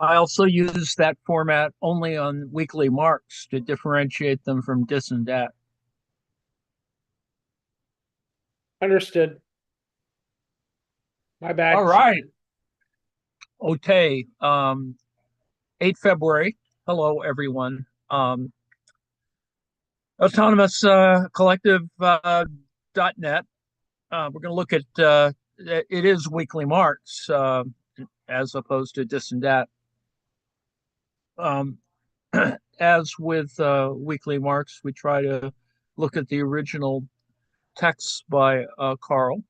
I also use that format only on weekly marks to differentiate them from dis and dat. Understood. My All bad. right. Okay. 8 February. Hello, everyone. Autonomous Collective .net. We're going to look at it is weekly marks as opposed to dis and dat. Um, as with weekly marks, we try to look at the original texts by Carl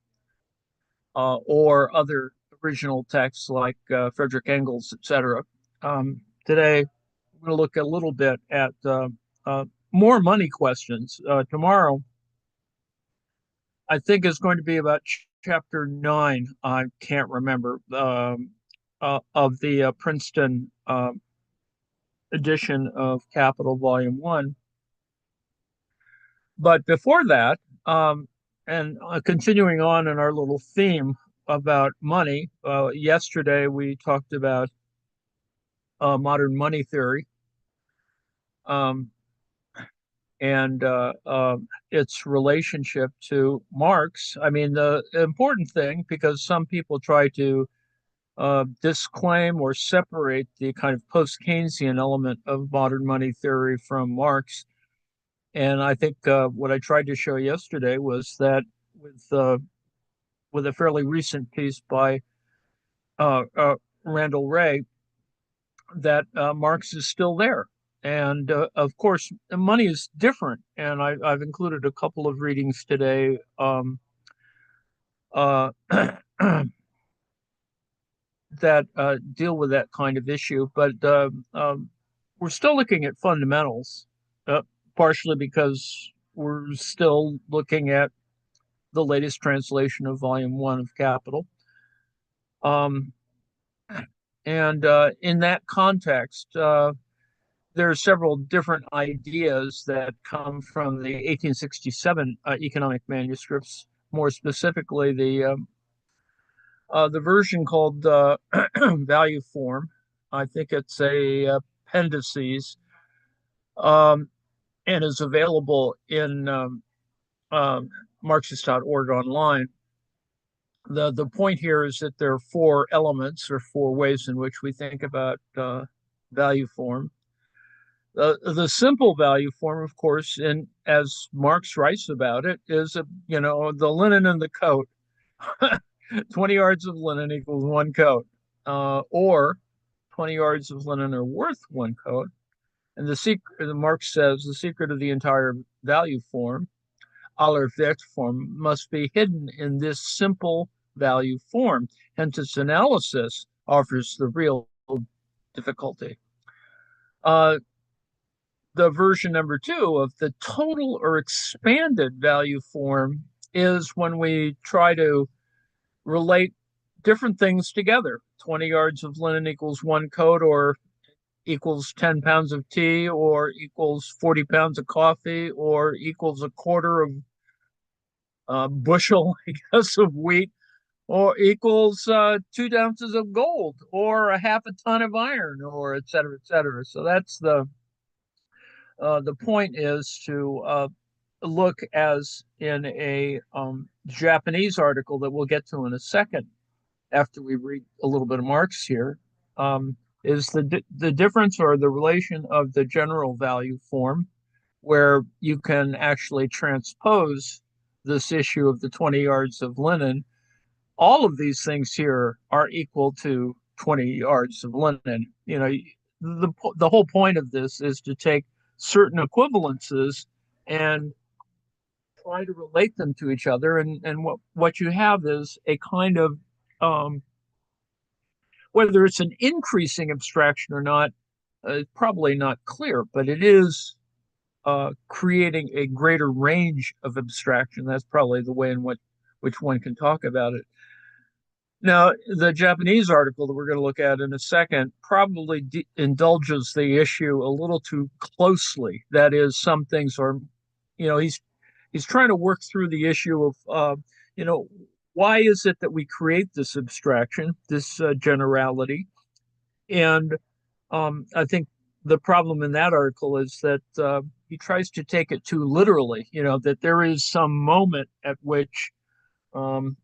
or other original texts like Frederick Engels, etc. Today, we're going to look a little bit at more money questions. Tomorrow, I think is going to be about chapter 9. I can't remember of the Princeton edition of Capital Volume 1. But before that, and continuing on in our little theme about money, yesterday we talked about modern money theory um, and its relationship to Marx. I mean, the important thing, because some people try to disclaim or separate the kind of post Keynesian element of modern money theory from Marx. And I think what I tried to show yesterday was that with uh, with a fairly recent piece by uh, uh, Randall Wray, that Marx is still there. And of course, money is different. And I've included a couple of readings today uh, that deal with that kind of issue. But we're still looking at fundamentals, uh, partially because we're still looking at the latest translation of Volume 1 of Capital. Um, and in that context, there are several different ideas that come from the 1867 economic manuscripts, more specifically the version called value form. I think it's a appendices um, and is available in Marxist.org online. The point here is that there are four elements or four ways in which we think about value form. The simple value form, of course, and as Marx writes about it, is the linen in the coat. 20 yards of linen equals one coat, or 20 yards of linen are worth one coat. And the secret, Marx says, the secret of the entire value form, aller Wert form, must be hidden in this simple value form. Hence, its analysis offers the real difficulty. Uh, the version number two of the total or expanded value form is when we try to relate different things together. 20 yards of linen equals one coat, or equals 10 pounds of tea, or equals 40 pounds of coffee, or equals a quarter of bushel, I guess, of wheat, or equals 2 ounces of gold, or a half a ton of iron, or et cetera, et cetera. So that's the point is to look, as in a Japanese article that we'll get to in a second after we read a little bit of Marx here, is the difference or the relation of the general value form, where you can actually transpose this issue of the 20 yards of linen. All of these things here are equal to 20 yards of linen. The whole point of this is to take certain equivalences and try to relate them to each other. And what you have is a kind of, um, whether it's an increasing abstraction or not, probably not clear, but it is creating a greater range of abstraction. That's probably the way in which one can talk about it. Now, the Japanese article that we're going to look at in a second probably indulges the issue a little too closely. That is, some things are, he's trying to work through the issue of, you know, why is it that we create this abstraction, this generality? And I think the problem in that article is that he tries to take it too literally, that there is some moment at which um,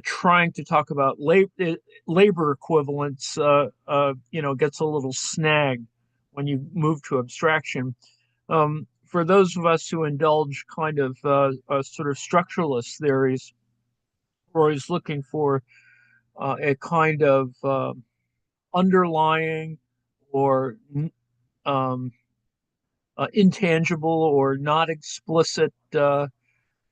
trying to talk about labor equivalence, gets a little snagged when you move to abstraction. For those of us who indulge kind of sort of structuralist theories, we're always looking for a kind of underlying or um, intangible or not explicit,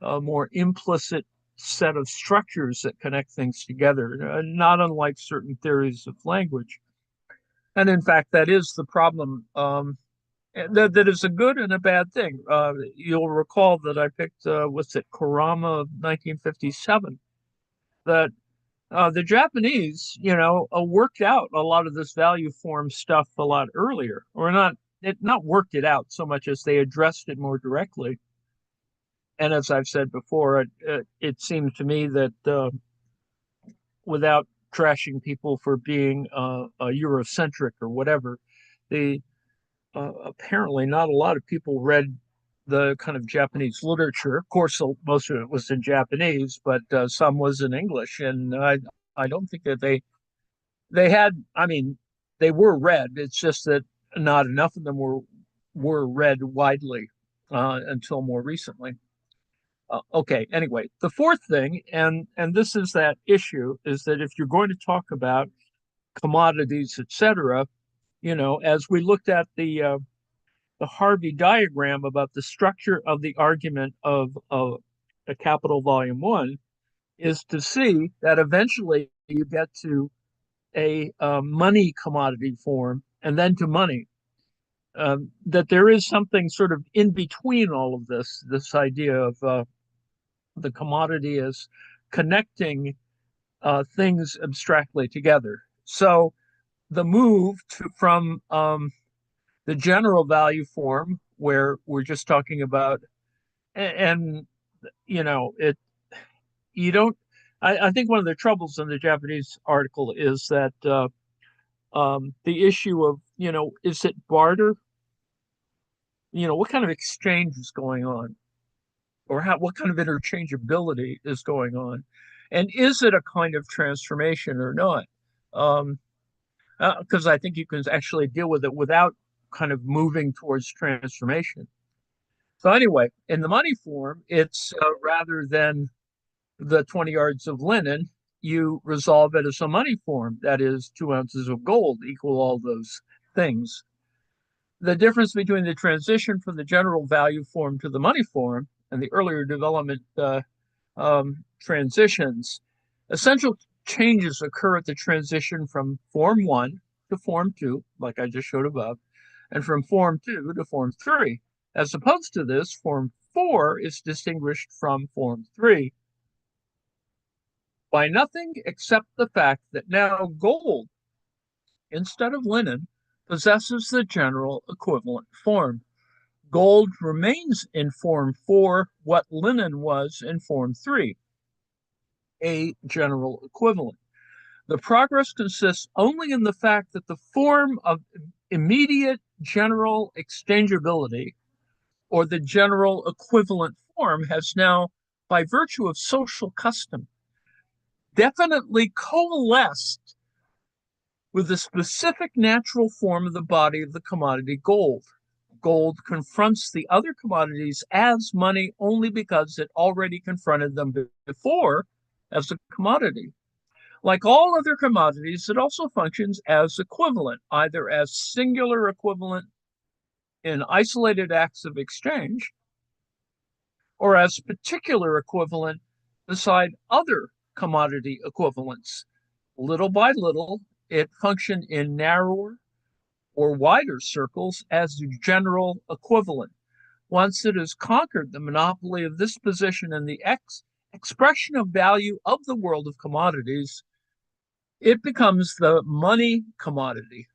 more implicit set of structures that connect things together, not unlike certain theories of language. And in fact, that is the problem. That is a good and a bad thing. You'll recall that I picked, what's it, Kurama of 1957, that the Japanese, worked out a lot of this value form stuff a lot earlier, or not worked it out so much as they addressed it more directly. And as I've said before, it seemed to me that without trashing people for being Eurocentric or whatever, the apparently not a lot of people read the kind of Japanese literature. Of course, most of it was in Japanese, but some was in English, and I don't think that they had. I mean, they were read. It's just that not enough of them were read widely until more recently. Okay. Anyway, the fourth thing, and this is that issue, is that if you're going to talk about commodities, etc., as we looked at the Harvey diagram about the structure of the argument of a capital volume one, is to see that eventually you get to a money commodity form and then to money. That there is something sort of in between all of this idea of the commodity as connecting things abstractly together. So the move from the general value form, where we're just talking about, and it, you don't. I think one of the troubles in the Japanese article is that the issue of, is it barter? What kind of exchange is going on, or what kind of interchangeability is going on, and is it a kind of transformation or not? Um, because I think you can actually deal with it without kind of moving towards transformation. So anyway, in the money form, it's rather than the 20 yards of linen, you resolve it as a money form. That is 2 ounces of gold equal all those things. The difference between the transition from the general value form to the money form and the earlier development transitions, essential changes occur at the transition from Form 1 to Form 2, like I just showed above, and from Form 2 to Form 3. As opposed to this, Form 4 is distinguished from Form 3 by nothing except the fact that now gold, instead of linen, possesses the general equivalent form. Gold remains in Form 4 what linen was in Form 3, a general equivalent. The progress consists only in the fact that the form of immediate general exchangeability, or the general equivalent form, has now, by virtue of social custom, definitely coalesced with the specific natural form of the body of the commodity gold. Gold confronts the other commodities as money only because it already confronted them before as a commodity. Like all other commodities, it also functions as equivalent, either as singular equivalent in isolated acts of exchange, or as particular equivalent beside other commodity equivalents. Little by little, it functioned in narrower or wider circles as a general equivalent. Once it has conquered the monopoly of this position in the expression of value of the world of commodities, it becomes the money commodity.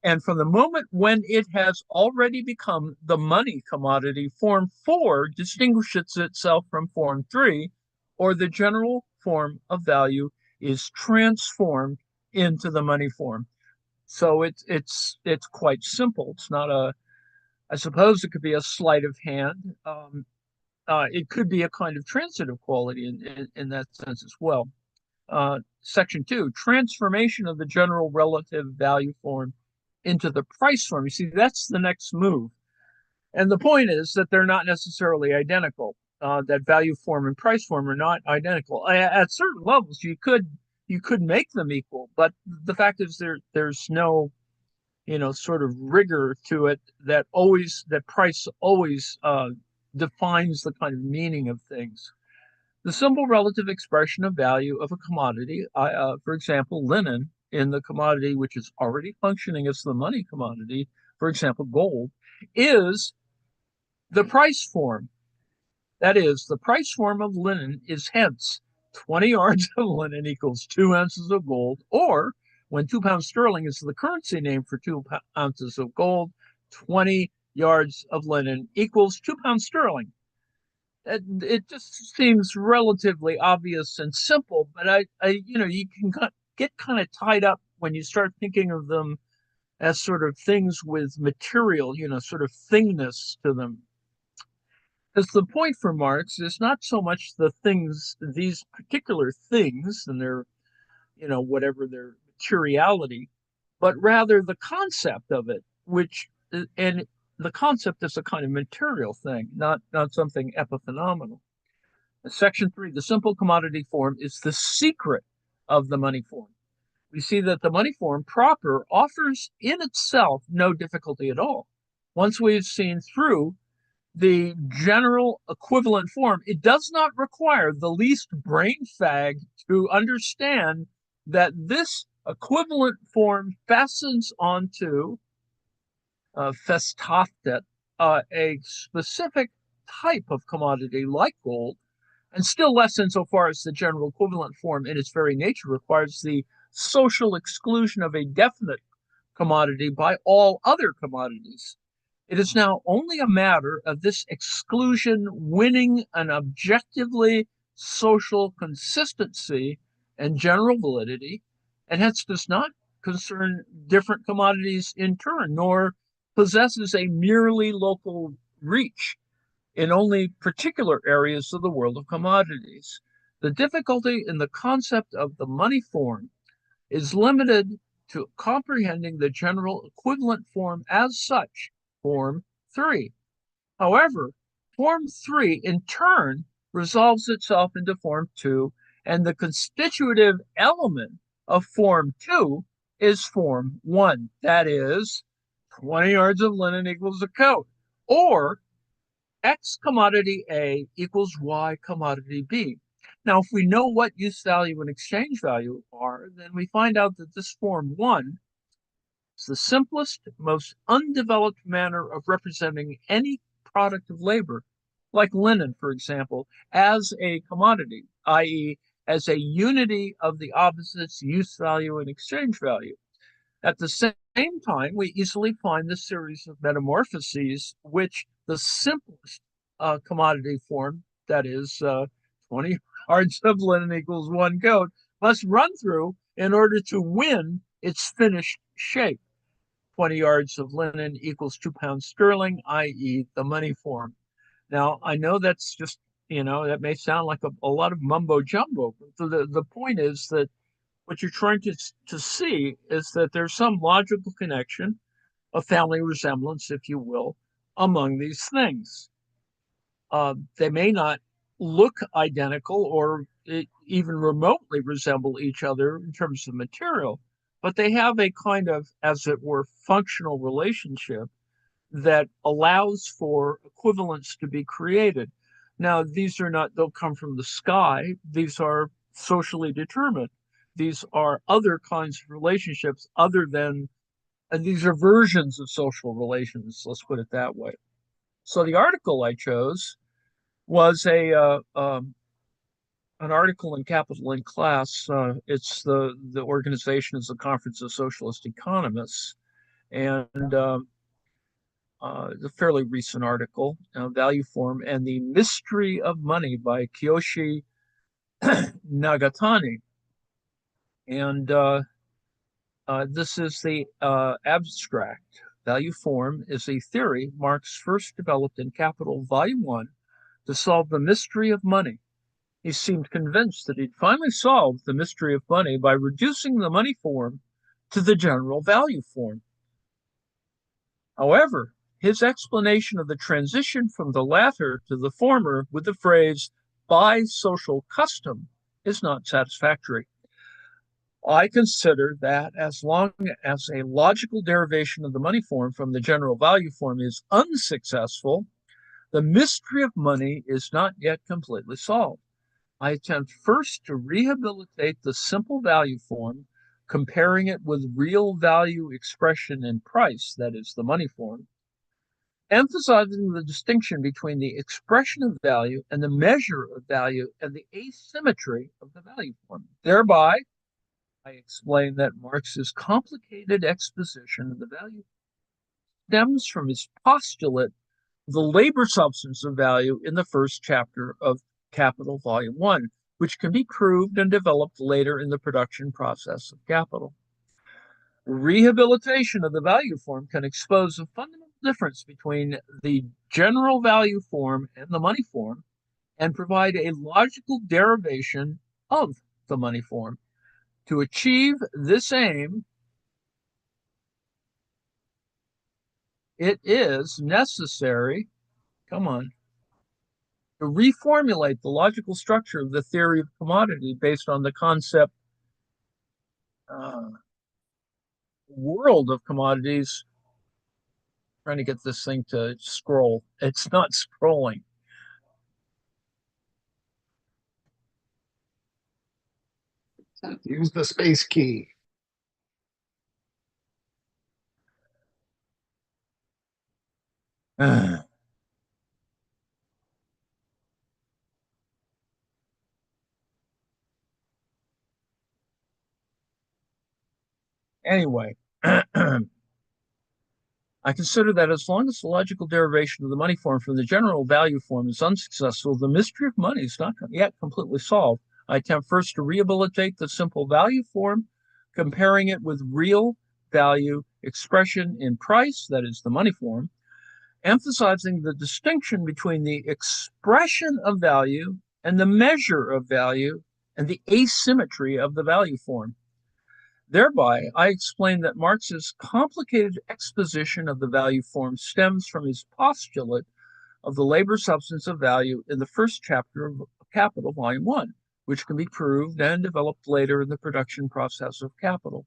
And from the moment when it has already become the money commodity, Form 4 distinguishes itself from Form 3, or the general form of value is transformed into the money form. So it's quite simple. It's not a. I suppose it could be a sleight of hand. It could be a kind of transitive quality in that sense as well. Section 2, transformation of the general relative value form into the price form. You see, that's the next move. And the point is that they're not necessarily identical. That value form and price form are not identical. At certain levels, you could make them equal, but the fact is there's no sort of rigor to it that price always defines the kind of meaning of things. The simple relative expression of value of a commodity, for example, linen in the commodity which is already functioning as the money commodity, for example, gold, is the price form. That is, the price form of linen is hence 20 yards of linen equals 2 ounces of gold, or when 2 pounds sterling is the currency name for 2 ounces of gold, 20 yards of linen equals 2 pounds sterling. It just seems relatively obvious and simple, but you can get kind of tied up when you start thinking of them as sort of things with material, sort of thingness to them. Because the point for Marx is not so much the things, these particular things and their, whatever their materiality, but rather the concept of it, and the concept is a kind of material thing, not something epiphenomenal. Section 3, the simple commodity form is the secret of the money form. We see that the money form proper offers in itself no difficulty at all. Once we've seen through the general equivalent form, it does not require the least brain fag to understand that this equivalent form fastens onto festhaftet, a specific type of commodity like gold, and still less insofar as the general equivalent form in its very nature requires the social exclusion of a definite commodity by all other commodities. It is now only a matter of this exclusion winning an objectively social consistency and general validity, and hence does not concern different commodities in turn, nor possesses a merely local reach in only particular areas of the world of commodities. The difficulty in the concept of the money form is limited to comprehending the general equivalent form as such, Form 3. However, Form 3 in turn resolves itself into Form 2, and the constitutive element of Form 2 is Form 1. That is, 20 yards of linen equals a coat, or X commodity A equals Y commodity B. Now, if we know what use value and exchange value are, then we find out that this Form 1 is the simplest, most undeveloped manner of representing any product of labor, like linen, for example, as a commodity, i.e., as a unity of the opposites use value and exchange value. At the same time, we easily find the series of metamorphoses which the simplest commodity form, that is 20 yards of linen equals one coat, must run through in order to win its finished shape. 20 yards of linen equals 2 pounds sterling, i.e., the money form. Now, I know that's just, that may sound like a lot of mumbo jumbo. But the point is that what you're trying to see is that there's some logical connection, a family resemblance, if you will, among these things. They may not look identical or even remotely resemble each other in terms of material, but they have a kind of, as it were, functional relationship that allows for equivalence to be created. Now, these are not, they'll come from the sky. These are socially determined. These are other kinds of relationships other than, and these are versions of social relations, let's put it that way. So the article I chose was an article in Capital in Class. It's the organization is the Conference of Socialist Economists, and a fairly recent article, Value Form and the Mystery of Money by Kiyoshi Nagatani. And This is the abstract. Value form is a theory Marx first developed in Capital, Volume 1, to solve the mystery of money. He seemed convinced that he'd finally solved the mystery of money by reducing the money form to the general value form. However, his explanation of the transition from the latter to the former with the phrase by social custom is not satisfactory. I consider that as long as a logical derivation of the money form from the general value form is unsuccessful, the mystery of money is not yet completely solved. I attempt first to rehabilitate the simple value form, comparing it with real value expression in price, that is, the money form, emphasizing the distinction between the expression of value and the measure of value and the asymmetry of the value form. Thereby, I explain that Marx's complicated exposition of the value stems from his postulate of the labor substance of value in the first chapter of Capital, Volume 1, which can be proved and developed later in the production process of capital. Rehabilitation of the value form can expose a fundamental difference between the general value form and the money form and provide a logical derivation of the money form. To achieve this aim, it is necessary, come on, to reformulate the logical structure of the theory of commodity based on the concept world of commodities. Trying to get this thing to scroll. It's not scrolling. Use the space key. Anyway, I consider that as long as the logical derivation of the money form from the general value form is unsuccessful, the mystery of money is not yet completely solved. I attempt first to rehabilitate the simple value form, comparing it with real value expression in price, that is, the money form, emphasizing the distinction between the expression of value and the measure of value and the asymmetry of the value form. Thereby, I explain that Marx's complicated exposition of the value form stems from his postulate of the labor substance of value in the first chapter of Capital, Volume 1, which can be proved and developed later in the production process of capital.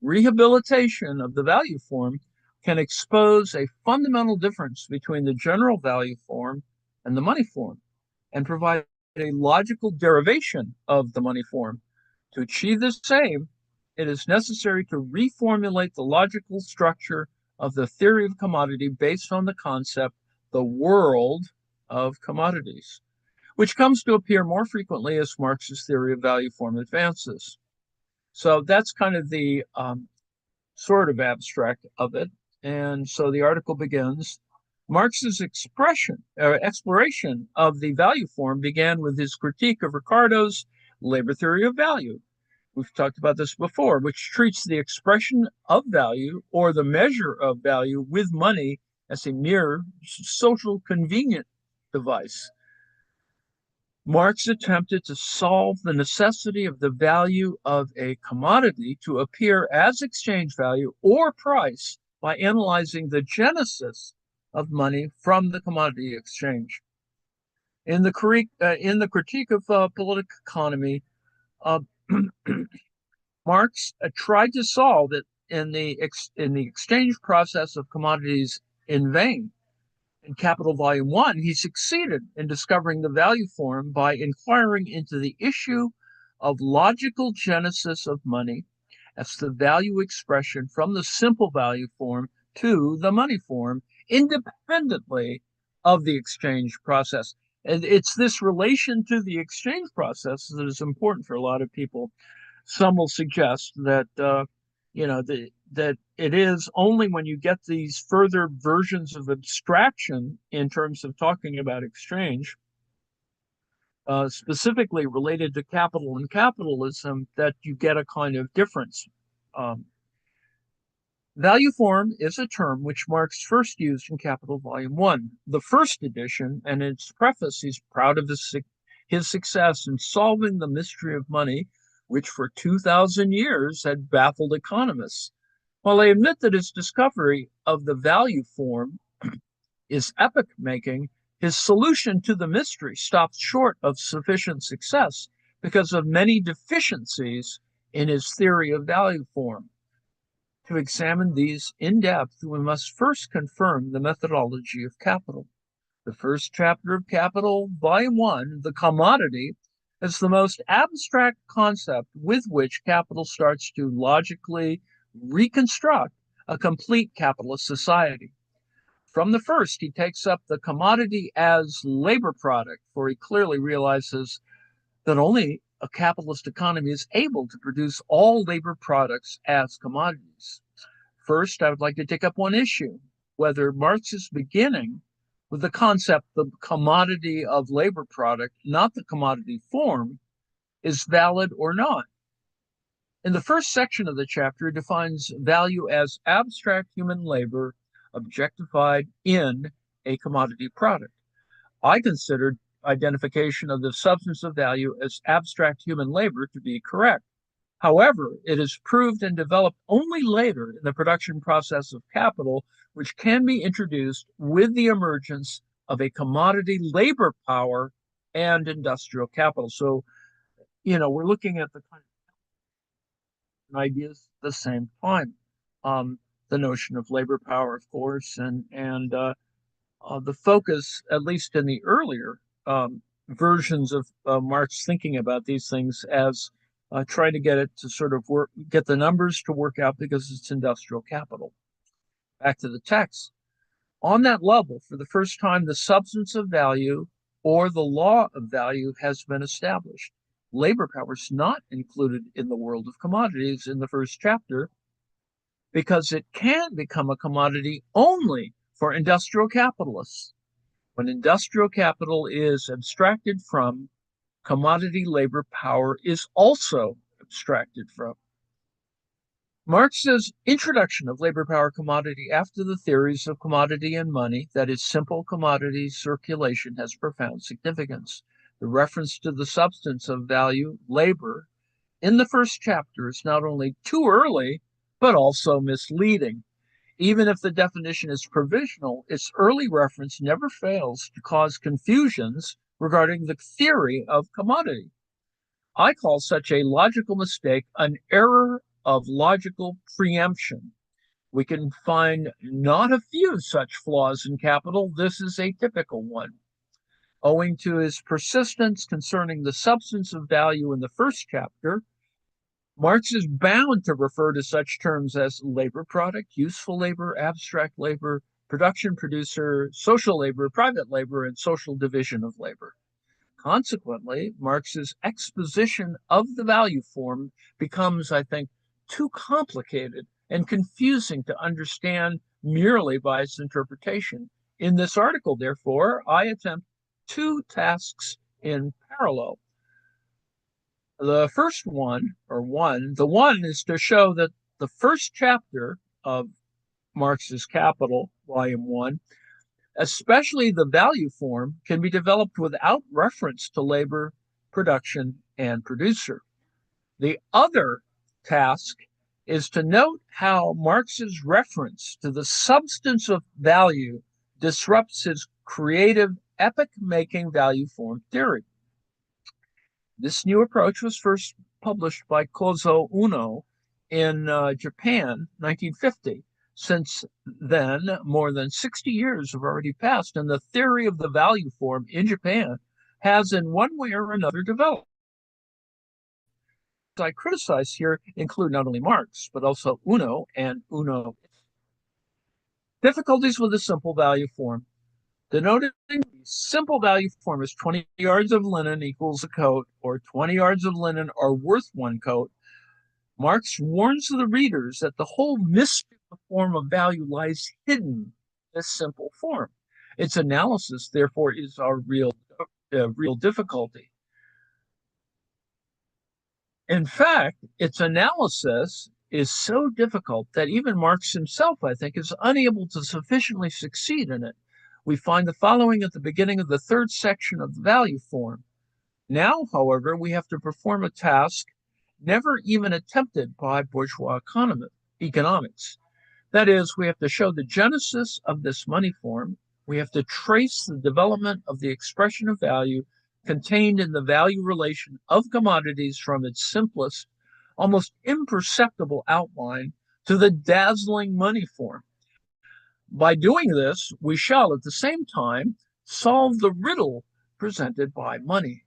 Rehabilitation of the value form can expose a fundamental difference between the general value form and the money form and provide a logical derivation of the money form. To achieve this aim, it is necessary to reformulate the logical structure of the theory of commodity based on the concept, the world of commodities, which comes to appear more frequently as Marx's theory of value form advances. So that's kind of the sort of abstract of it. And so the article begins. Marx's exploration of the value form began with his critique of Ricardo's labor theory of value. We've talked about this before, which treats the expression of value or the measure of value with money as a mere social convenient device. Marx attempted to solve the necessity of the value of a commodity to appear as exchange value or price by analyzing the genesis of money from the commodity exchange. In the critique of political economy, Marx tried to solve it in the exchange process of commodities in vain. In Capital Volume 1, he succeeded in discovering the value form by inquiring into the issue of logical genesis of money as the value expression from the simple value form to the money form, independently of the exchange process. And it's this relation to the exchange process that is important for a lot of people. Some will suggest that that it is only when you get these further versions of abstraction in terms of talking about exchange, specifically related to capital and capitalism, that you get a kind of difference. Value form is a term which Marx first used in Capital Volume 1, the first edition, and in its preface he's proud of his success in solving the mystery of money, which for 2,000 years had baffled economists. While I admit that his discovery of the value form is epoch-making, his solution to the mystery stops short of sufficient success because of many deficiencies in his theory of value form. To examine these in depth, we must first confirm the methodology of capital. The first chapter of Capital, Volume 1, the commodity, is the most abstract concept with which capital starts to logically reconstruct a complete capitalist society. From the first, he takes up the commodity as labor product, for he clearly realizes that only a capitalist economy is able to produce all labor products as commodities. First, I would like to take up one issue, whether Marx's beginning with the concept of the commodity of labor product, not the commodity form, is valid or not. In the first section of the chapter, he defines value as abstract human labor objectified in a commodity product. I considered identification of the substance of value as abstract human labor to be correct. However, it is proved and developed only later in the production process of capital, which can be introduced with the emergence of a commodity labor power and industrial capital. So, we're looking at the kind of ideas at the same time. Um, the notion of labor power, of course, and the focus, at least in the earlier versions of Marx thinking about these things as trying to get it to sort of get the numbers to work out because it's industrial capital. Back to the text. On that level, for the first time, the substance of value or the law of value has been established. Labor power is not included in the world of commodities in the first chapter because it can become a commodity only for industrial capitalists. When industrial capital is abstracted from, commodity labor power is also abstracted from. Marx's introduction of labor power commodity after the theories of commodity and money, that is, simple commodity circulation, has profound significance. The reference to the substance of value, labor, in the first chapter is not only too early, but also misleading. Even if the definition is provisional, its early reference never fails to cause confusions regarding the theory of commodity. I call such a logical mistake an error of logical preemption. We can find not a few such flaws in Capital. This is a typical one. Owing to his persistence concerning the substance of value in the first chapter, Marx is bound to refer to such terms as labor product, useful labor, abstract labor, production producer, social labor, private labor, and social division of labor. Consequently, Marx's exposition of the value form becomes, I think, too complicated and confusing to understand merely by its interpretation. In this article, therefore, I attempt two tasks in parallel. The first one, the one is to show that the first chapter of Marx's Capital, Volume 1, especially the value form, can be developed without reference to labor, production, and producer. The other task is to note how Marx's reference to the substance of value disrupts his creative, epoch-making value form theory. This new approach was first published by Kozo Uno in Japan, 1950. Since then, more than 60 years have already passed, and the theory of the value form in Japan has, in one way or another, developed. I criticize here include not only Marx, but also Uno and Uno. Difficulties with the simple value form. Denoting the simple value form as 20 yards of linen equals a coat, or 20 yards of linen are worth one coat, Marx warns the readers that the whole mystery of the form of value lies hidden in this simple form. Its analysis, therefore, is our real difficulty. In fact, its analysis is so difficult that even Marx himself, I think, is unable to sufficiently succeed in it. We find the following at the beginning of the third section of the value form. Now, however, we have to perform a task never even attempted by bourgeois economics. That is, we have to show the genesis of this money form. We have to trace the development of the expression of value contained in the value relation of commodities from its simplest, almost imperceptible outline to the dazzling money form. By doing this, we shall at the same time solve the riddle presented by money.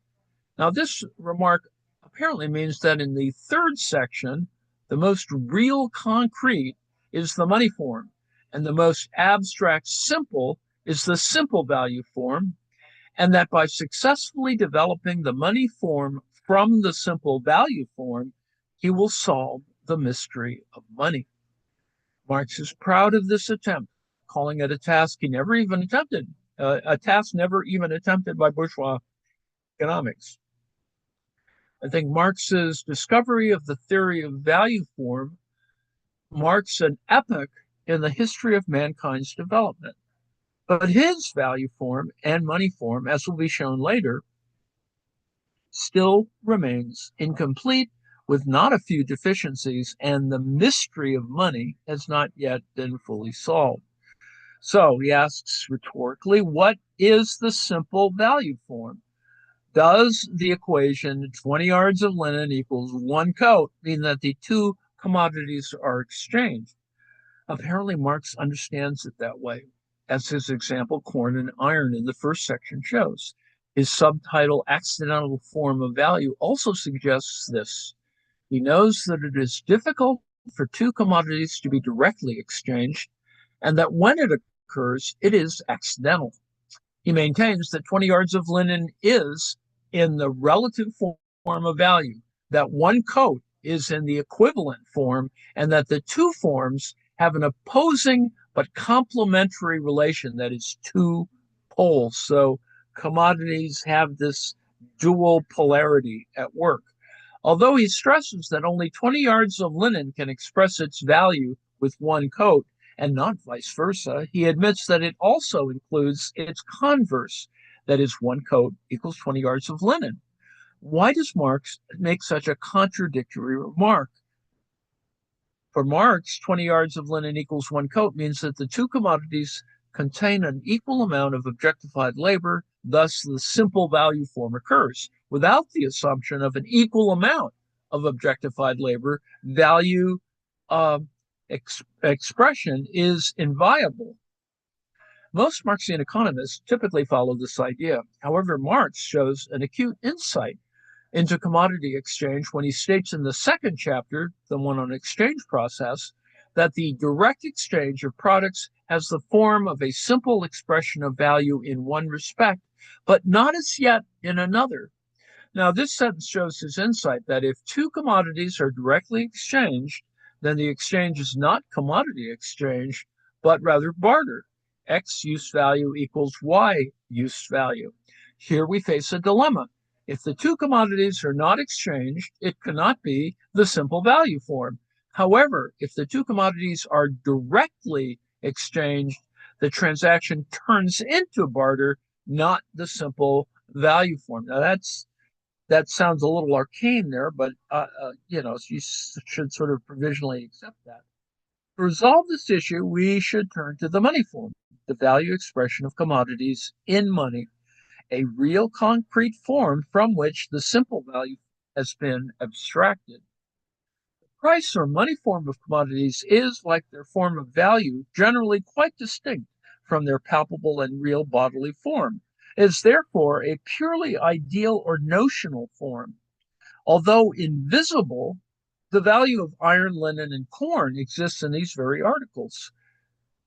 Now, this remark apparently means that in the third section, the most real concrete is the money form, and the most abstract simple is the simple value form, and that by successfully developing the money form from the simple value form, he will solve the mystery of money. Marx is proud of this attempt, calling it a task he never even attempted, a task never even attempted by bourgeois economics. I think Marx's discovery of the theory of value form marks an epoch in the history of mankind's development. But his value form and money form, as will be shown later, still remains incomplete with not a few deficiencies, and the mystery of money has not yet been fully solved. So he asks rhetorically, what is the simple value form? Does the equation 20 yards of linen equals one coat mean that the two commodities are exchanged? Apparently, Marx understands it that way, as his example, corn and iron, in the first section shows. His subtitle, Accidental Form of Value, also suggests this. He knows that it is difficult for two commodities to be directly exchanged, and that when it occurs, it is accidental. He maintains that 20 yards of linen is in the relative form of value, that one coat is in the equivalent form, and that the two forms have an opposing but complementary relation, that is, two poles. So commodities have this dual polarity at work. Although he stresses that only 20 yards of linen can express its value with one coat, and not vice versa, he admits that it also includes its converse, that is, one coat equals 20 yards of linen. Why does Marx make such a contradictory remark? For Marx, 20 yards of linen equals one coat means that the two commodities contain an equal amount of objectified labor, thus the simple value form occurs. Without the assumption of an equal amount of objectified labor, value expression is inviable. Most Marxian economists typically follow this idea. However, Marx shows an acute insight into commodity exchange when he states in the second chapter, the one on exchange process, that the direct exchange of products has the form of a simple expression of value in one respect, but not as yet in another. Now, this sentence shows his insight that if two commodities are directly exchanged, then the exchange is not commodity exchange, but rather barter. X use value equals Y use value. Here we face a dilemma. If the two commodities are not exchanged, it cannot be the simple value form. However, if the two commodities are directly exchanged, the transaction turns into barter, not the simple value form. Now, that sounds a little arcane there, but you should sort of provisionally accept that. To resolve this issue, we should turn to the money form, the value expression of commodities in money, a real concrete form from which the simple value has been abstracted. The price or money form of commodities is, like their form of value, generally quite distinct from their palpable and real bodily form. It is therefore a purely ideal or notional form. Although invisible, the value of iron, linen, and corn exists in these very articles.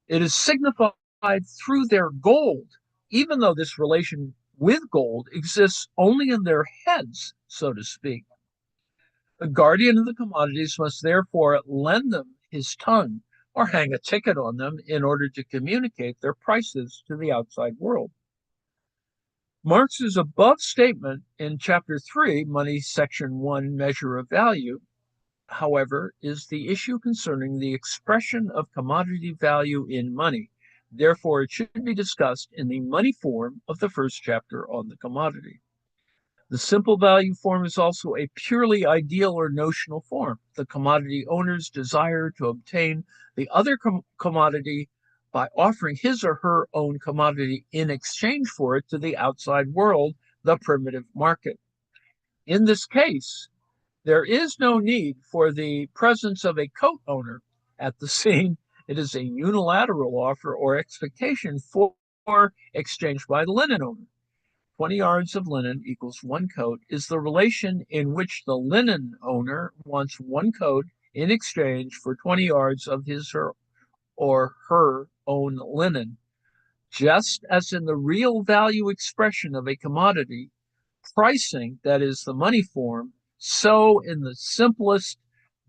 It is signified through their gold, even though this relation with gold exists only in their heads, so to speak. The guardian of the commodities must therefore lend them his tongue or hang a ticket on them in order to communicate their prices to the outside world. Marx's above statement in chapter 3, Money, section 1, Measure of Value, however, is the issue concerning the expression of commodity value in money. Therefore, it should be discussed in the money form of the first chapter on the commodity. The simple value form is also a purely ideal or notional form. The commodity owner's desire to obtain the other commodity by offering his or her own commodity in exchange for it to the outside world, the primitive market. In this case, there is no need for the presence of a coat owner at the scene. It is a unilateral offer or expectation for exchange by the linen owner. 20 yards of linen equals one coat is the relation in which the linen owner wants one coat in exchange for 20 yards of his or her own linen. Just as in the real value expression of a commodity, pricing, that is the money form, so in the simplest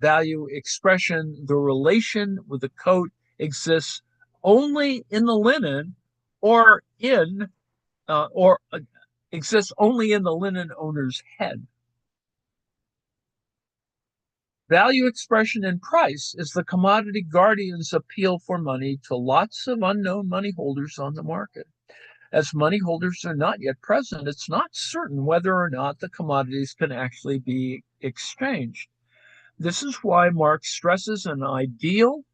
value expression, the relation with the coat exists only in the linen or in or exists only in the linen owner's head. Value expression in price is the commodity guardian's appeal for money to lots of unknown money holders on the market. As money holders are not yet present, it's not certain whether or not the commodities can actually be exchanged. This is why Marx stresses an ideal,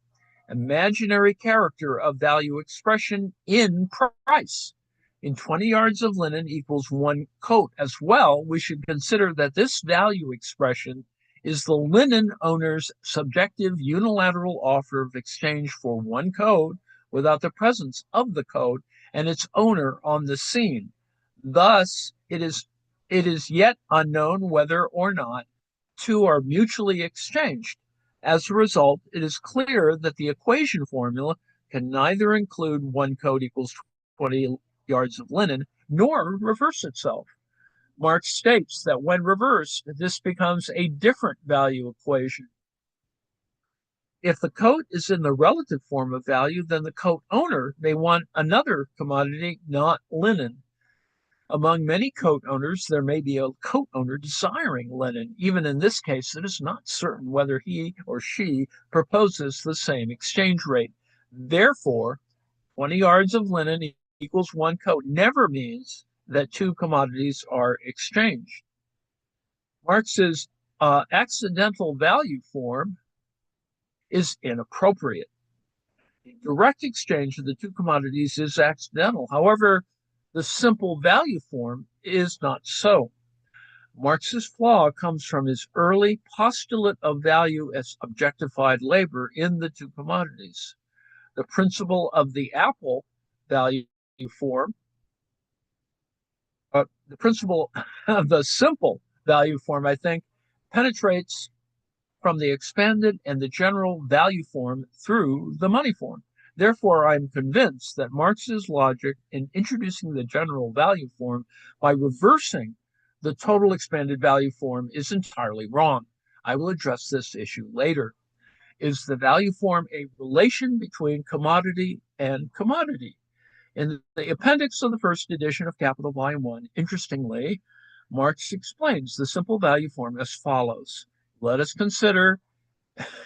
imaginary character of value expression in price. In 20 yards of linen equals one coat. As well, we should consider that this value expression is the linen owner's subjective unilateral offer of exchange for one coat without the presence of the coat and its owner on the scene. Thus, it is yet unknown whether or not two are mutually exchanged. As a result, it is clear that the equation formula can neither include one coat equals 20 yards of linen nor reverse itself. Marx states that when reversed, this becomes a different value equation. If the coat is in the relative form of value, then the coat owner may want another commodity, not linen. Among many coat owners, there may be a coat owner desiring linen. Even in this case, it is not certain whether he or she proposes the same exchange rate. Therefore, 20 yards of linen equals one coat never means that two commodities are exchanged. Marx's accidental value form is inappropriate. The direct exchange of the two commodities is accidental. However, the simple value form is not so. Marx's flaw comes from his early postulate of value as objectified labor in the two commodities. The principle of the apple value form, the principle of the simple value form, I think, penetrates from the expanded and the general value form through the money form. Therefore, I'm convinced that Marx's logic in introducing the general value form by reversing the total expanded value form is entirely wrong. I will address this issue later. Is the value form a relation between commodity and commodity? In the appendix of the first edition of Capital Volume 1, interestingly, Marx explains the simple value form as follows. Let us consider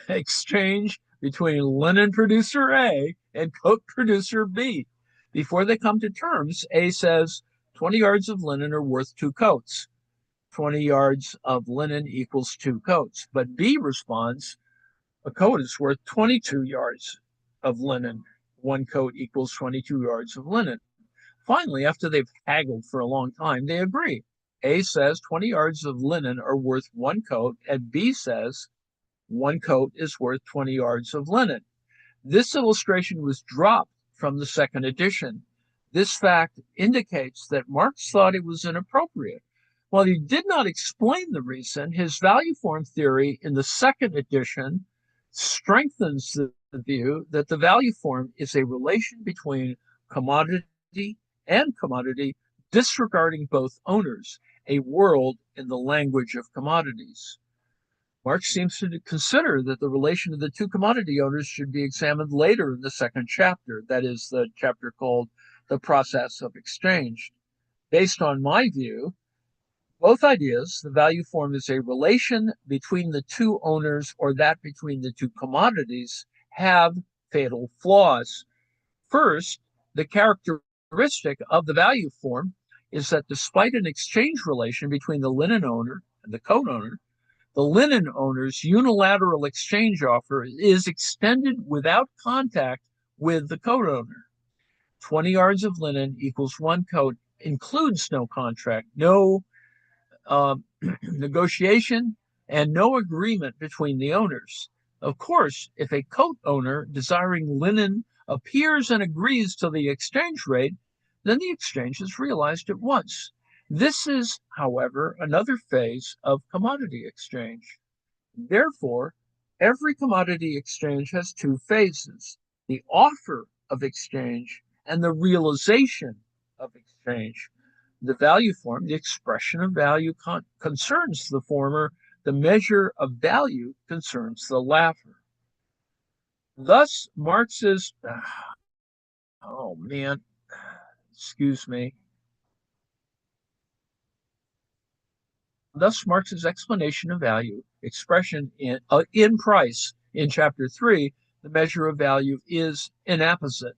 exchange between linen producer A and coat producer B. Before they come to terms, A says 20 yards of linen are worth two coats. 20 yards of linen equals two coats. But B responds, a coat is worth 22 yards of linen. One coat equals 22 yards of linen. Finally, after they've haggled for a long time, they agree. A says 20 yards of linen are worth one coat, and B says one coat is worth 20 yards of linen. This illustration was dropped from the second edition. This fact indicates that Marx thought it was inappropriate. While he did not explain the reason, his value form theory in the second edition strengthens the view that the value form is a relation between commodity and commodity, disregarding both owners, a world in the language of commodities. Marx seems to consider that the relation of the two commodity owners should be examined later in the second chapter, that is, the chapter called The Process of Exchange. Based on my view, Both ideas, the value form is a relation between the two owners or that between the two commodities, have fatal flaws. First, the characteristic of the value form is that despite an exchange relation between the linen owner and the coat owner, the linen owner's unilateral exchange offer is extended without contact with the coat owner. 20 yards of linen equals one coat includes no contract, no uh, negotiation, and no agreement between the owners. Of course, if a coat owner desiring linen appears and agrees to the exchange rate, then the exchange is realized at once. This is, however, another phase of commodity exchange. Therefore, every commodity exchange has two phases: the offer of exchange and the realization of exchange. The value form, the expression of value, concerns the former, the measure of value concerns the latter. Thus, Marx's, oh man, excuse me. Thus, Marx's explanation of value, expression in price in chapter 3, the measure of value, is inapposite.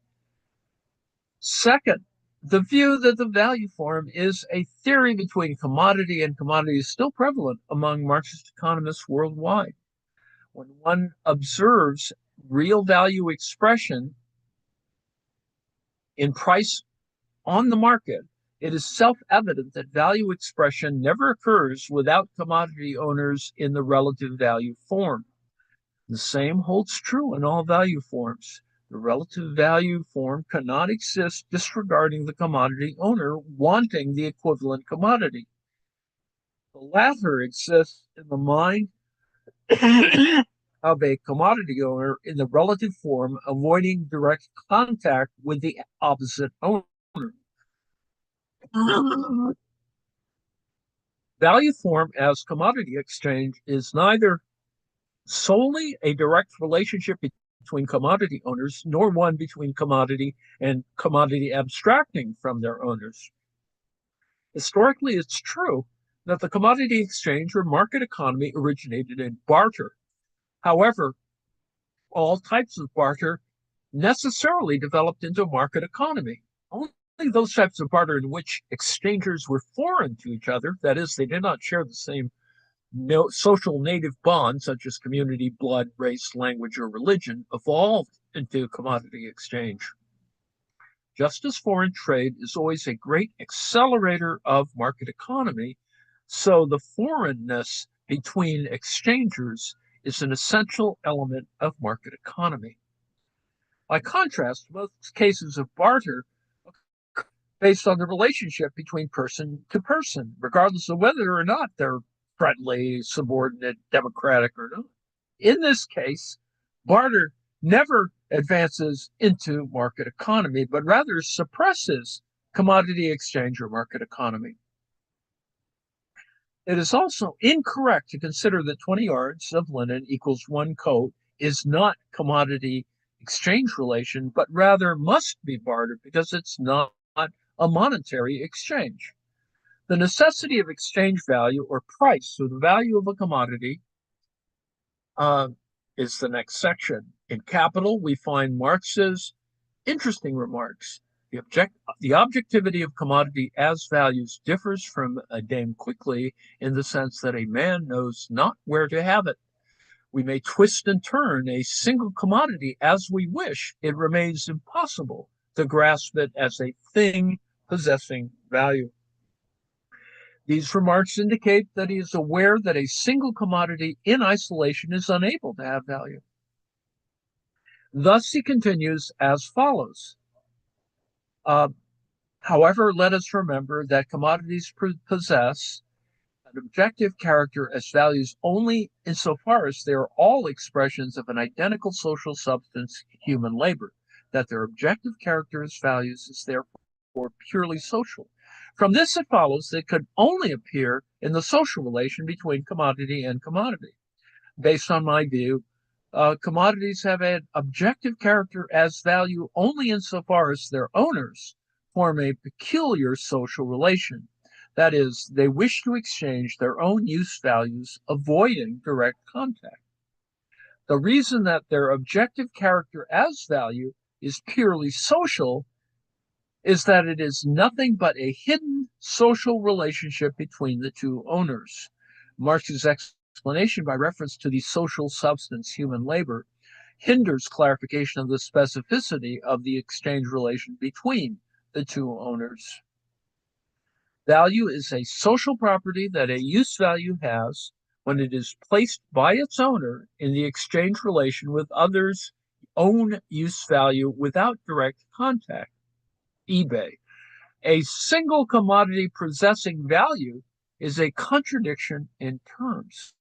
Second, the view that the value form is a theory between commodity and commodity is still prevalent among Marxist economists worldwide. When one observes real value expression in price on the market, it is self-evident that value expression never occurs without commodity owners in the relative value form. The same holds true in all value forms. The relative value form cannot exist disregarding the commodity owner wanting the equivalent commodity. The latter exists in the mind of a commodity owner in the relative form, avoiding direct contact with the opposite owner. Value form as commodity exchange is neither solely a direct relationship between commodity owners, nor one between commodity and commodity abstracting from their owners. Historically, it's true that the commodity exchange or market economy originated in barter. However, all types of barter necessarily developed into a market economy. Only those types of barter in which exchangers were foreign to each other, that is, they did not share the same social native bonds such as community, blood, race, language, or religion, evolved into commodity exchange. Just as foreign trade is always a great accelerator of market economy, so the foreignness between exchangers is an essential element of market economy. By contrast, most cases of barter based on the relationship between person to person, regardless of whether or not they're friendly, subordinate, democratic, or not. In this case, barter never advances into market economy, but rather suppresses commodity exchange or market economy. It is also incorrect to consider that 20 yards of linen equals one coat is not commodity exchange relation, but rather must be bartered because it's not a monetary exchange. The necessity of exchange value or price, so the value of a commodity, is the next section. In Capital, we find Marx's interesting remarks. The objectivity of commodity as values differs from Dame Quickly in the sense that a man knows not where to have it. We may twist and turn a single commodity as we wish. It remains impossible to grasp it as a thing possessing value. These remarks indicate that he is aware that a single commodity in isolation is unable to have value. Thus, he continues as follows. However, let us remember that commodities possess an objective character as values only insofar as they are all expressions of an identical social substance, human labor, that their objective character as values is therefore purely social. From this, it follows that it could only appear in the social relation between commodity and commodity. Based on my view, commodities have an objective character as value only insofar as their owners form a peculiar social relation. That is, they wish to exchange their own use values, avoiding direct contact. The reason that their objective character as value is purely social is that it is nothing but a hidden social relationship between the two owners. Marx's explanation by reference to the social substance, human labor, hinders clarification of the specificity of the exchange relation between the two owners. Value is a social property that a use value has when it is placed by its owner in the exchange relation with others' own use value without direct contact. eBay. A single commodity possessing value is a contradiction in terms.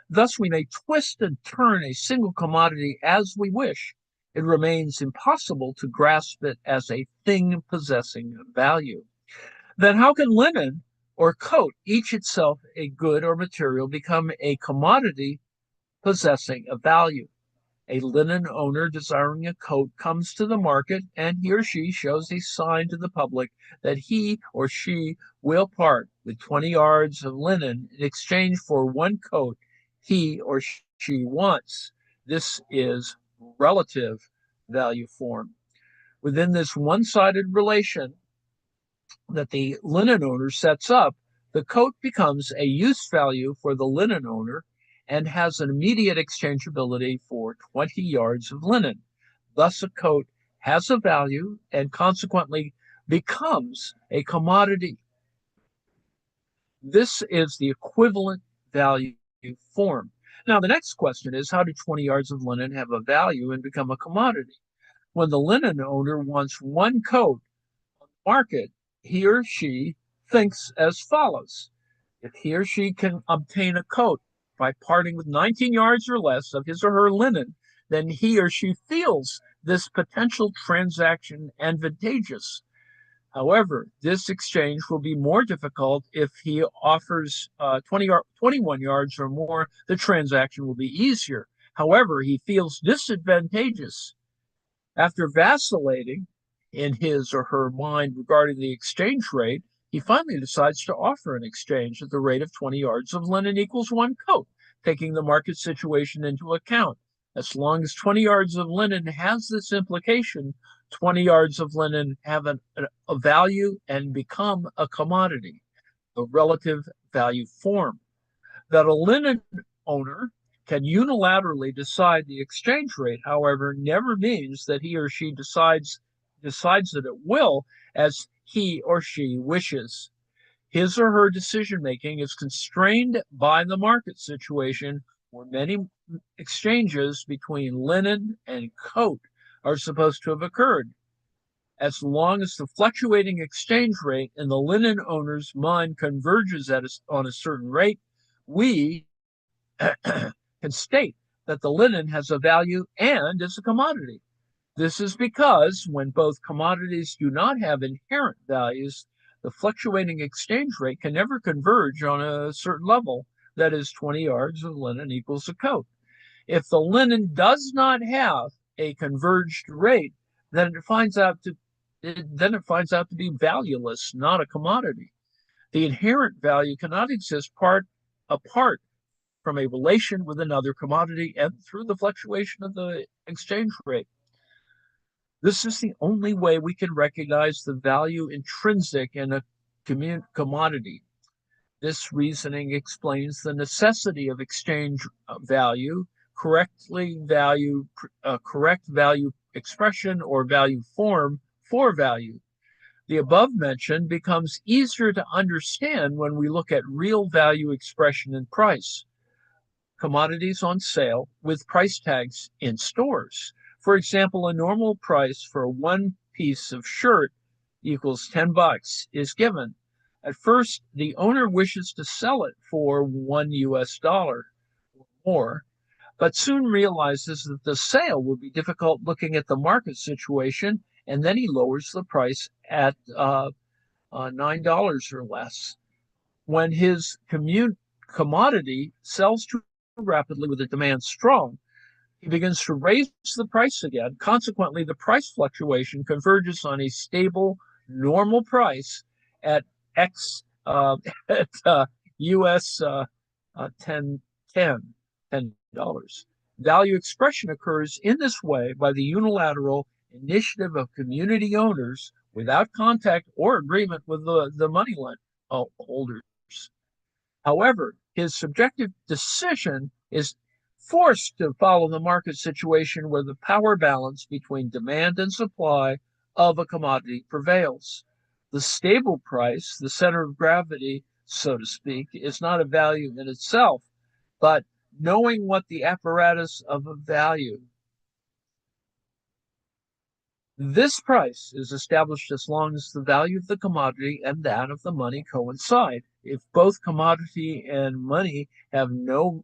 Thus, we may twist and turn a single commodity as we wish. It remains impossible to grasp it as a thing possessing value. Then how can linen or coat, each itself a good or material, become a commodity possessing a value? A linen owner desiring a coat comes to the market, and he or she shows a sign to the public that he or she will part with 20 yards of linen in exchange for one coat he or she wants. This is relative value form. Within this one-sided relation that the linen owner sets up, the coat becomes a use value for the linen owner and has an immediate exchangeability for 20 yards of linen. Thus, a coat has a value and consequently becomes a commodity. This is the equivalent value form. Now, the next question is, how do 20 yards of linen have a value and become a commodity? When the linen owner wants one coat on the market, he or she thinks as follows. If he or she can obtain a coat by parting with 19 yards or less of his or her linen, then he or she feels this potential transaction advantageous. However, this exchange will be more difficult if he offers 21 yards or more. The transaction will be easier. However, he feels disadvantageous. After vacillating in his or her mind regarding the exchange rate, he finally decides to offer an exchange at the rate of 20 yards of linen equals one coat, taking the market situation into account. As long as 20 yards of linen has this implication, 20 yards of linen have a value and become a commodity, the relative value form. That a linen owner can unilaterally decide the exchange rate, however, never means that he or she decides it at will as he or she wishes. His or her decision making is constrained by the market situation where many exchanges between linen and coat are supposed to have occurred. As long as the fluctuating exchange rate in the linen owner's mind converges on a certain rate, we can state that the linen has a value and is a commodity. This is because when both commodities do not have inherent values, the fluctuating exchange rate can never converge on a certain level, that is, 20 yards of linen equals a coat. If the linen does not have a converged rate, then it finds out to be valueless, not a commodity. The inherent value cannot exist apart from a relation with another commodity and through the fluctuation of the exchange rate. This is the only way we can recognize the value intrinsic in a commodity. This reasoning explains the necessity of exchange value, correct value expression or value form for value. The above mentioned becomes easier to understand when we look at real value expression in price. Commodities on sale with price tags in stores. For example, a normal price for one piece of shirt equals $10 is given. At first, the owner wishes to sell it for $1 or more, but soon realizes that the sale will be difficult looking at the market situation, and then he lowers the price at $9 or less. When his commodity sells too rapidly with the demand strong, he begins to raise the price again. Consequently, the price fluctuation converges on a stable, normal price at X at US 10, $10. Value expression occurs in this way by the unilateral initiative of community owners without contact or agreement with the money holders. However, his subjective decision is forced to follow the market situation where the power balance between demand and supply of a commodity prevails. The stable price, the center of gravity, so to speak, is not a value in itself, but knowing what the apparatus of a value. This price is established as long as the value of the commodity and that of the money coincide. If both commodity and money have no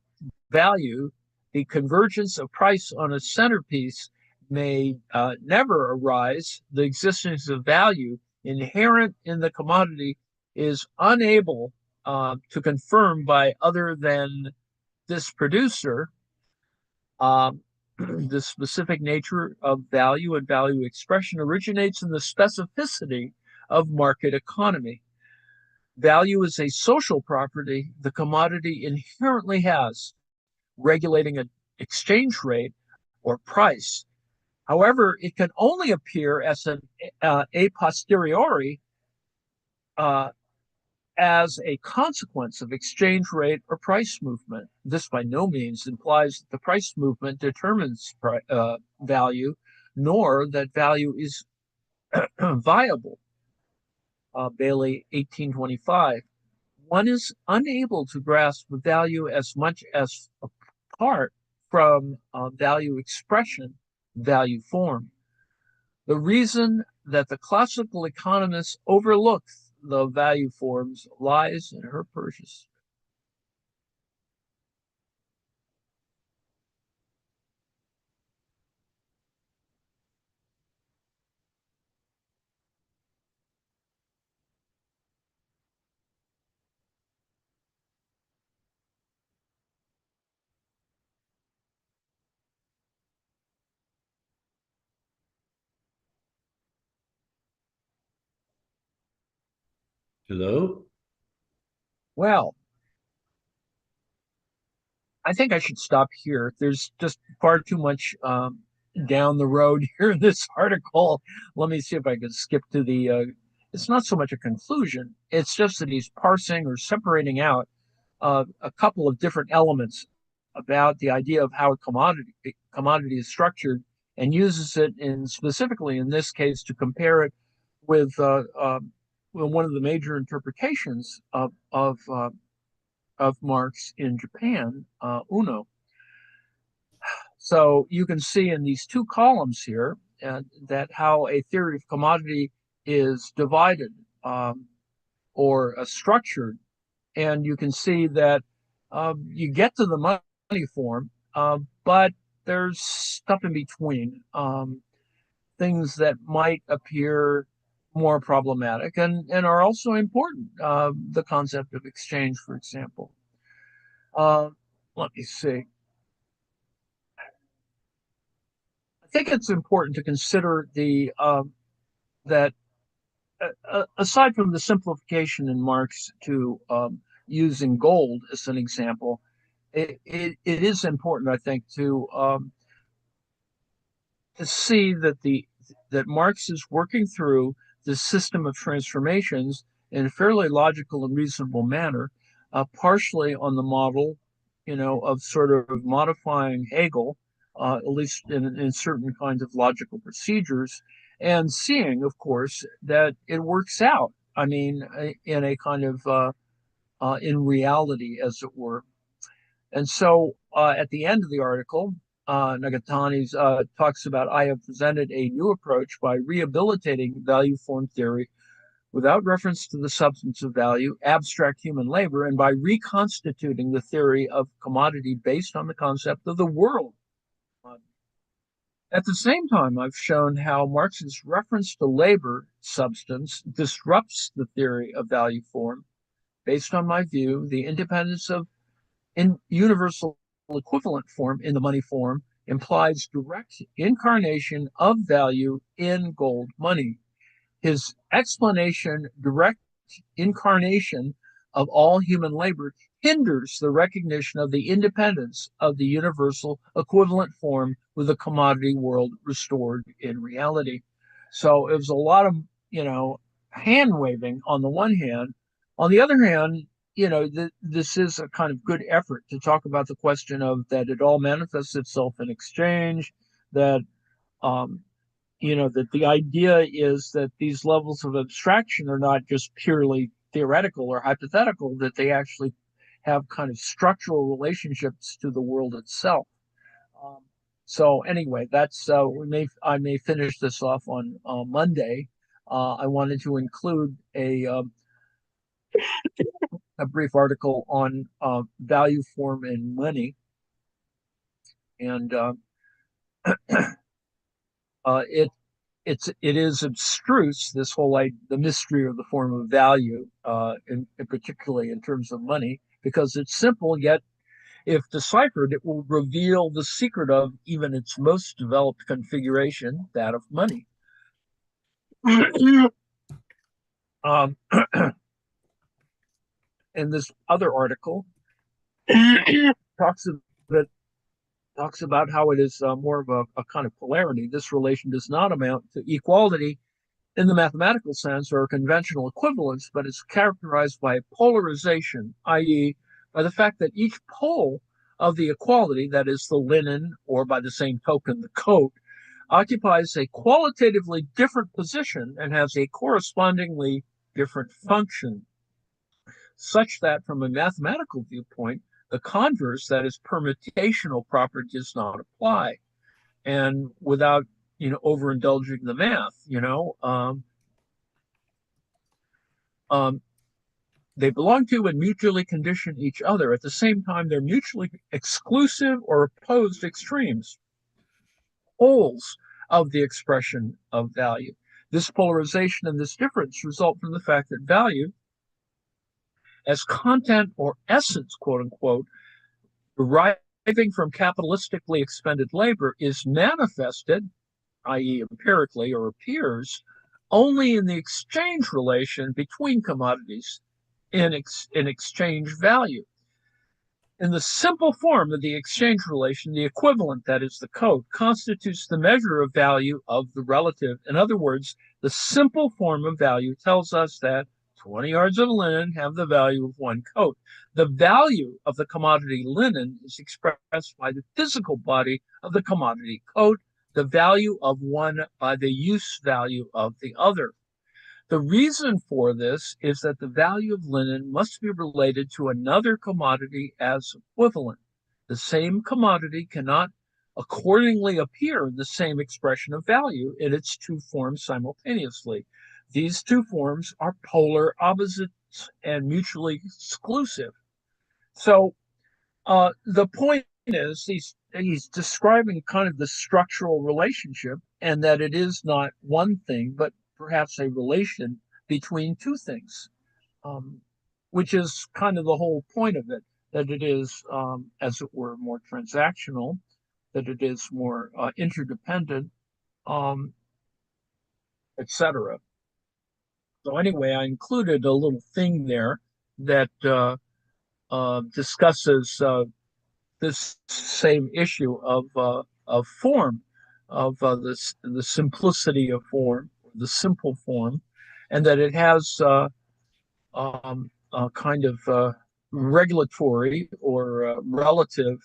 value, the convergence of price on a centerpiece may never arise. The existence of value inherent in the commodity is unable to confirm by other than this producer the specific nature of value and value expression originates in the specificity of market economy. Value is a social property the commodity inherently has, regulating an exchange rate or price. However, it can only appear as an a posteriori as a consequence of exchange rate or price movement. This by no means implies that the price movement determines value, nor that value is viable. Bailey, 1825. One is unable to grasp value as much as apart from value expression, value form. The reason that the classical economists overlook the value forms lies in her purchase. Hello? Well, I think I should stop here. There's just far too much down the road here in this article. Let me see if I can skip to the. It's not so much a conclusion, it's just that he's parsing or separating out a couple of different elements about the idea of how a commodity is structured and uses it in specifically in this case to compare it with one of the major interpretations of Marx in Japan, Uno. So you can see in these two columns here that how a theory of commodity is divided or structured, and you can see that you get to the money form, but there's stuff in between, things that might appear more problematic and are also important. The concept of exchange, for example. Uh, Let me see. I think it's important to consider that aside from the simplification in Marx to using gold as an example, it is important, I think, to see that Marx is working through the system of transformations in a fairly logical and reasonable manner, partially on the model, of sort of modifying Hegel, at least in certain kinds of logical procedures, and seeing, of course, that it works out. I mean, in a kind of in reality, as it were. And so at the end of the article, Nagatani talks about I have presented a new approach by rehabilitating value form theory without reference to the substance of value, abstract human labor, and by reconstituting the theory of commodity based on the concept of the world. At the same time, I've shown how Marx's reference to labor substance disrupts the theory of value form. Based on my view, the independence of universal equivalent form in the money form implies direct incarnation of value in gold money. His explanation directs incarnation of all human labor hinders the recognition of the independence of the universal equivalent form with the commodity world restored in reality. So it was a lot of, hand waving on the one hand. On the other hand, this is a kind of good effort to talk about the question of that it all manifests itself in exchange, that um, that the idea is that these levels of abstraction are not just purely theoretical or hypothetical, that they actually have kind of structural relationships to the world itself. Um, so anyway, that's I may finish this off on Monday. I wanted to include a brief article on value, form, and money, and it it is abstruse, this whole the mystery of the form of value, in particularly in terms of money, because it's simple, yet if deciphered, it will reveal the secret of even its most developed configuration, that of money. um, and this other article talks about talks about how it is more of a kind of polarity. This relation does not amount to equality in the mathematical sense or conventional equivalence, but it's characterized by polarization, i.e., by the fact that each pole of the equality, that is the linen, or by the same token, the coat, occupies a qualitatively different position and has a correspondingly different function, such that from a mathematical viewpoint, the converse, that is, permutational property, does not apply. And without overindulging the math, um, they belong to and mutually condition each other. At the same time, they're mutually exclusive or opposed extremes, poles of the expression of value. This polarization and this difference result from the fact that value, as content or essence, quote unquote, deriving from capitalistically expended labor, is manifested, i.e., empirically, or appears only in the exchange relation between commodities in exchange value. In the simple form of the exchange relation, the equivalent, that is the coat, constitutes the measure of value of the relative. In other words, the simple form of value tells us that 20 yards of linen have the value of one coat. The value of the commodity linen is expressed by the physical body of the commodity coat, the value of one by the use value of the other. The reason for this is that the value of linen must be related to another commodity as equivalent. The same commodity cannot accordingly appear in the same expression of value in its two forms simultaneously. These two forms are polar opposites and mutually exclusive. So the point is he's describing kind of the structural relationship, and that it is not one thing, but perhaps a relation between two things, um, which is kind of the whole point of it, that it is, as it were, more transactional, that it is more interdependent, um, etc. So anyway, I included a little thing there that discusses this same issue of form, of the simplicity of form, the simple form, and that it has kind of regulatory or relative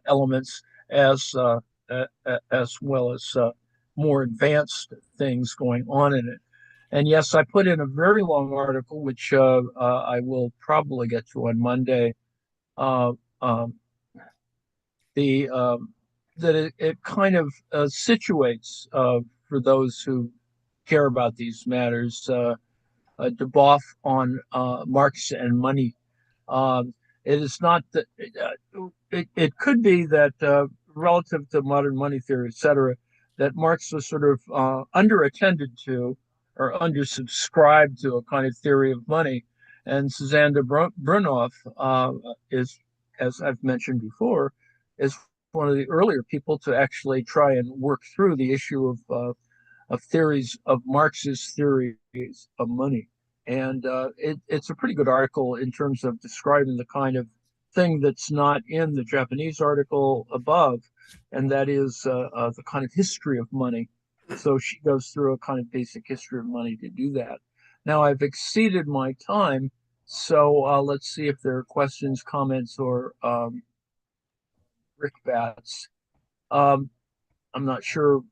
elements as as well as more advanced things going on in it. And yes, I put in a very long article, which I will probably get to on Monday. Uh, um, the that it kind of situates for those who care about these matters Deboff on Marx and money. It is not that it could be that relative to modern money theory, et cetera, that Marx was sort of underattended to or undersubscribed to a kind of theory of money. And Suzanne de Brunoff is, as I've mentioned before, is one of the earlier people to actually try and work through the issue of theories of Marx's theories of money. and it's a pretty good article in terms of describing the kind of thing that's not in the Japanese article above, and that is the kind of history of money. So she goes through a kind of basic history of money to do that. Now I've exceeded my time, so let's see if there are questions, comments, or brickbats. Um, I'm not sure,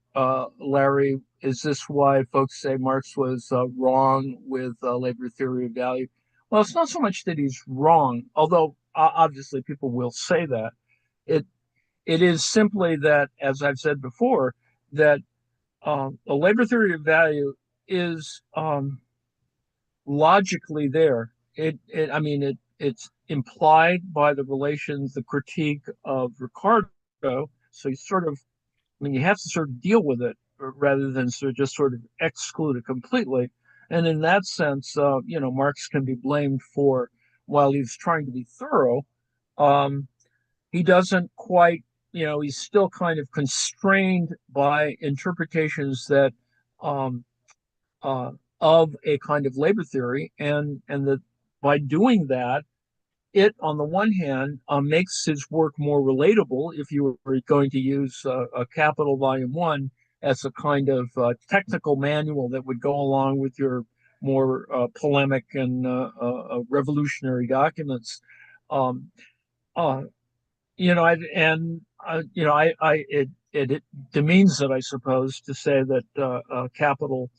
Larry, is this why folks say Marx was wrong with labor theory of value? Well, it's not so much that he's wrong, although obviously people will say that. It it is simply that, as I've said before, that a labor theory of value is logically there. I mean, it's implied by the relations, the critique of Ricardo. So you sort of, I mean, you have to sort of deal with it rather than just sort of exclude it completely. And in that sense, Marx can be blamed for, while he's trying to be thorough, um, he doesn't quite, he's still kind of constrained by interpretations that um, uh, of a kind of labor theory, and that by doing that, it, on the one hand, makes his work more relatable if you were going to use a Capital Volume 1 as a kind of technical manual that would go along with your more polemic and revolutionary documents. Um, uh, it demeans it, I suppose, to say that Capital,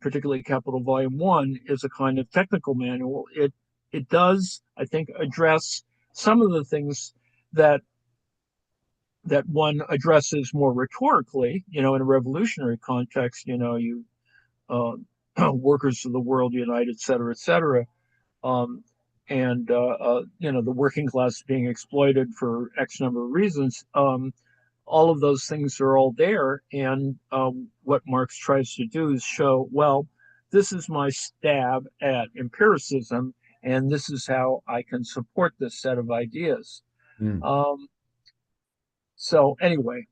particularly Capital Volume 1, is a kind of technical manual. It does, I think, address some of the things that one addresses more rhetorically, in a revolutionary context, you uh, workers of the world unite, et cetera, et cetera. Um, and the working class being exploited for X number of reasons. All of those things are all there, and what Marx tries to do is show, well, this is my stab at empiricism, and this is how I can support this set of ideas. Mm. So anyway.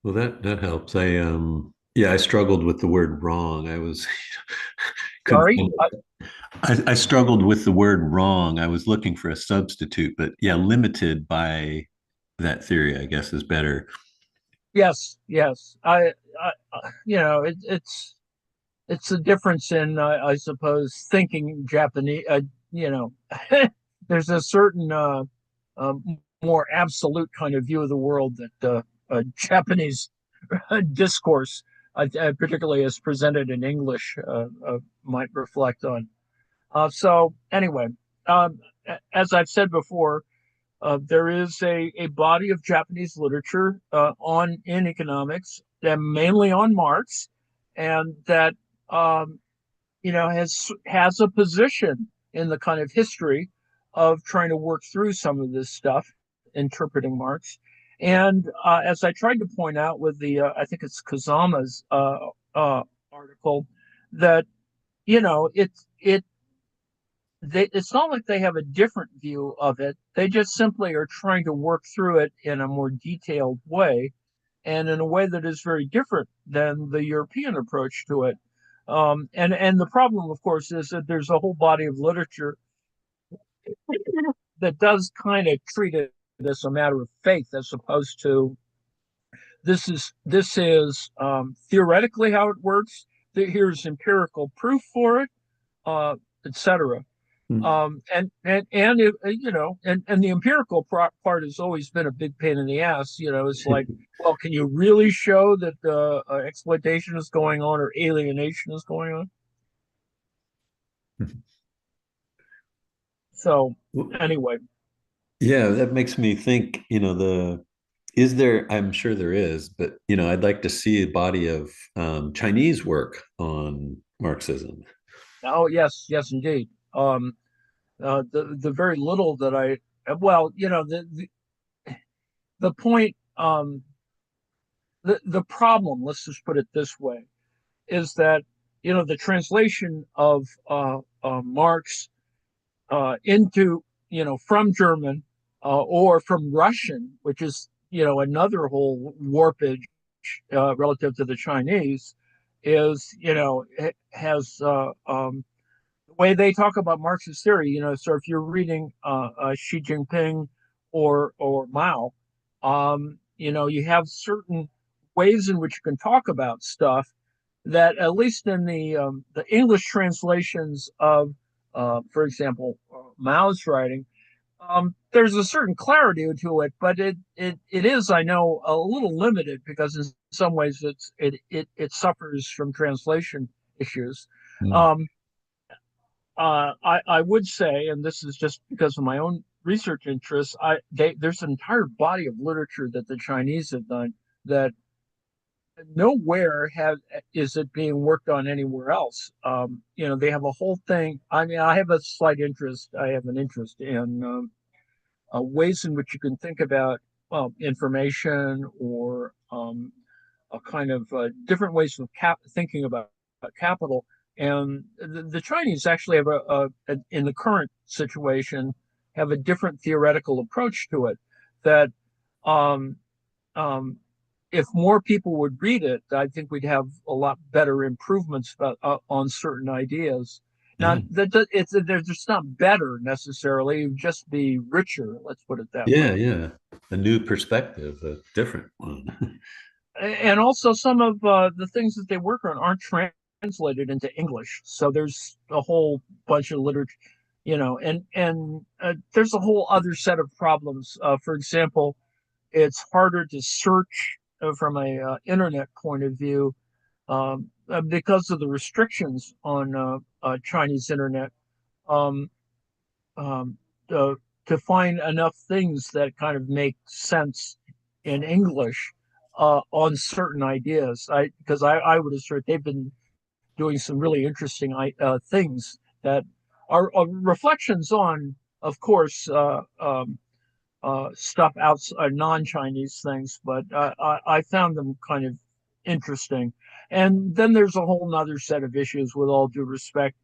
Well, that helps. I struggled with the word wrong. I was Sorry? I struggled with the word wrong. I was looking for a substitute, but yeah, limited by that theory, I guess, is better. Yes, yes. It's a difference in, I suppose, thinking Japanese. You know, there's a certain more absolute kind of view of the world that Japanese discourse, particularly as presented in English, might reflect on. So anyway, um, as I've said before, there is a body of Japanese literature in economics, that mainly on Marx, and that um, has a position in the kind of history of trying to work through some of this stuff, interpreting Marx. And as I tried to point out with I think it's Kazama's article, that it's not like they have a different view of it. They just simply are trying to work through it in a more detailed way, and in a way that is very different than the European approach to it. And the problem, of course, is that there's a whole body of literature that does kind of treat it as a matter of faith, as opposed to this is theoretically how it works. Here's empirical proof for it, etc. And the empirical part has always been a big pain in the ass. It's like, well, can you really show that exploitation is going on or alienation is going on? So anyway, Yeah, that makes me think, I'm sure there is, but, I'd like to see a body of Chinese work on Marxism. oh yes, indeed. The very little that the point, the problem, let's just put it this way, is that the translation of Marx into from German or from Russian, which is another whole warpage relative to the Chinese, is, it has the way they talk about Marxist theory. So if you're reading Xi Jinping or Mao, you have certain ways in which you can talk about stuff that, at least in the English translations of, for example, Mao's writing, there's a certain clarity to it, but it is, I know, a little limited, because in some ways it suffers from translation issues. Mm. Um, I would say, and this is just because of my own research interests, there's an entire body of literature that the Chinese have done that nowhere is it being worked on anywhere else. They have a whole thing. I mean, I have a slight interest. I have an interest in ways in which you can think about, well, information, or a kind of different ways of thinking about capital. And the Chinese actually have in the current situation, have a different theoretical approach to it. That um, um, if more people would read it, I think we'd have a lot better improvements on certain ideas. Now, Yeah. they're just not better necessarily; it'd just be richer. Let's put it that Yeah, way. yeah. A new perspective, a different one. And also, some of the things that they work on aren't translated into English, so there's a whole bunch of literature, and there's a whole other set of problems. For example, it's harder to search from a internet point of view, because of the restrictions on Chinese internet. Um, um, to, to find enough things that kind of make sense in English on certain ideas. Because I would assert they've been doing some really interesting things that are reflections on, of course, stuff outside non-Chinese things, but I found them kind of interesting. And then there's a whole nother set of issues. With all due respect,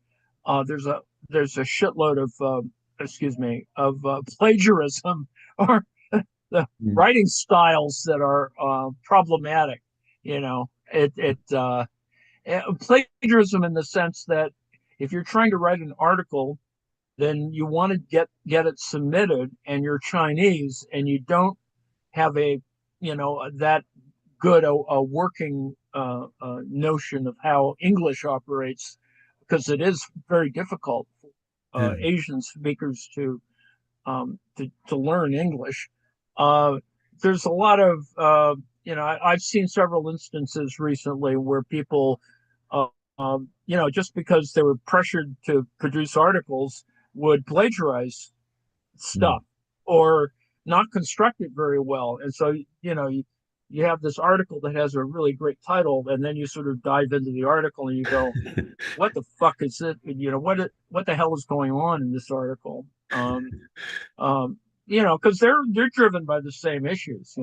there's a shitload of excuse me, of plagiarism, or the Mm. writing styles that are problematic. Plagiarism, in the sense that if you're trying to write an article, then you want to get it submitted, and you're Chinese, and you don't have that good a working notion of how English operates, because it is very difficult for Yeah. Asian speakers to learn English. Uh, there's a lot of I've seen several instances recently where people, uh, just because they were pressured to produce articles, would plagiarize Mm. stuff, or not construct it very well. And so, you have this article that has a really great title, and then you sort of dive into the article and you go, what the fuck is it? What the hell is going on in this article? Um, because they're driven by the same issues.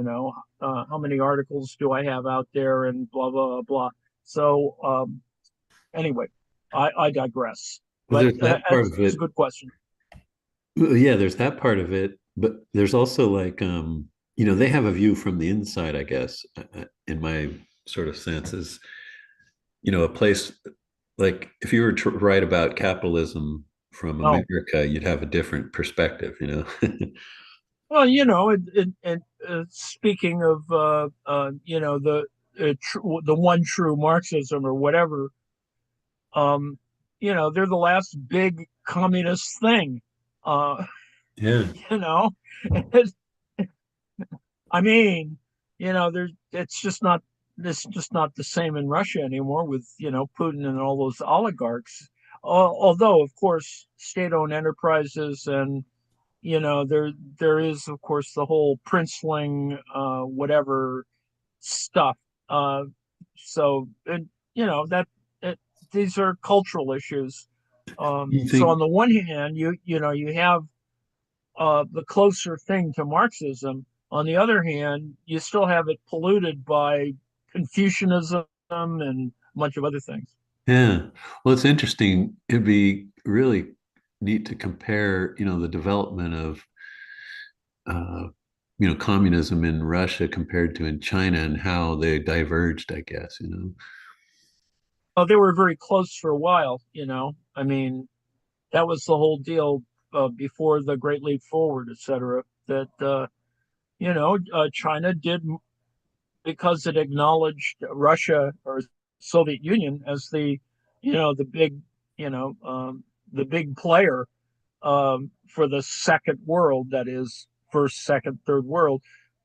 How many articles do I have out there, and blah blah blah. So anyway, I digress. Well, But there's that part of it's a it. good question. Well, yeah, there's that part of it, but there's also like they have a view from the inside, I guess, in my sort of sense is, a place like if you were to write about capitalism from Oh, America, you'd have a different perspective. well, speaking of the one true Marxism or whatever, um, they're the last big communist thing. Uh, Yeah. you know, I mean, there's it's just not the same in Russia anymore, with Putin and all those oligarchs. Although, of course, state-owned enterprises, and there is, of course, the whole princeling whatever stuff. Uh, so, and that it, these are cultural issues. You So on think, the one hand, you have the closer thing to Marxism. On the other hand, you still have it polluted by Confucianism and a bunch of other things. yeah. Well, it's interesting. It'd be really neat to compare, the development of uh, communism in Russia compared to in China and how they diverged, I guess. they were very close for a while, you know. I mean, that was the whole deal before the Great Leap Forward, et cetera. That China did because it acknowledged Russia or Soviet Union as the big, you know, the big player for the second world, that is, first, second, third world.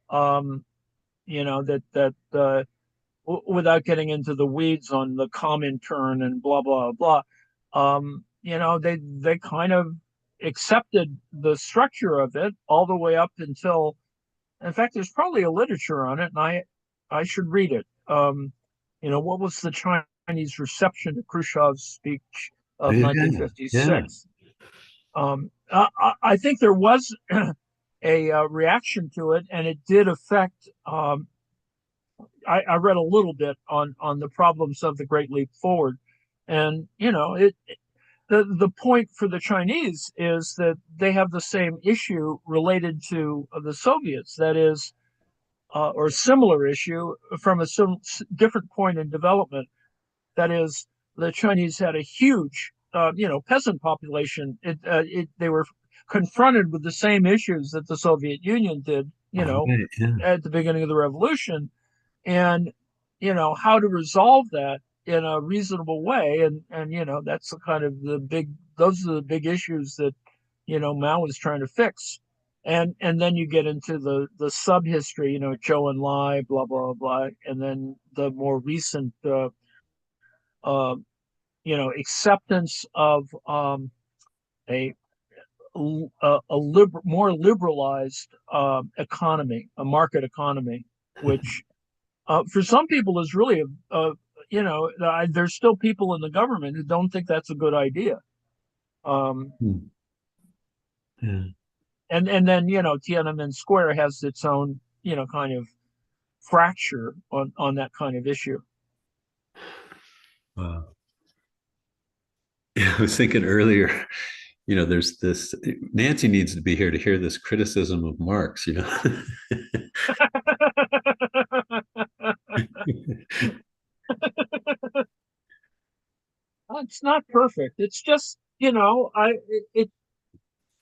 Um, without getting into the weeds on the Comintern and blah blah blah, they kind of accepted the structure of it all the way up until, in fact, there's probably a literature on it, and I should read it. What was the Chinese reception to Khrushchev's speech of Yeah, yeah. 1956? I think there was a reaction to it, and it did affect. I read a little bit on the problems of the Great Leap Forward, and the point for the Chinese is that they have the same issue related to the Soviets, that is, or a similar issue from a different point in development. That is, the Chinese had a huge, peasant population. They were confronted with the same issues that the Soviet Union did, Right, yeah. at the beginning of the revolution, and how to resolve that in a reasonable way, and that's the kind of the big those are the big issues that Mao was trying to fix, and then you get into the sub history, Zhou and Lai, blah blah blah, and then the more recent uh, acceptance of a more liberalized economy, a market economy, which for some people is really there's still people in the government who don't think that's a good idea. Um, Hmm. Yeah. and then Tiananmen Square has its own kind of fracture on that kind of issue. Wow. Yeah, I was thinking earlier, there's this Nancy needs to be here to hear this criticism of Marx. It's not perfect. It's just it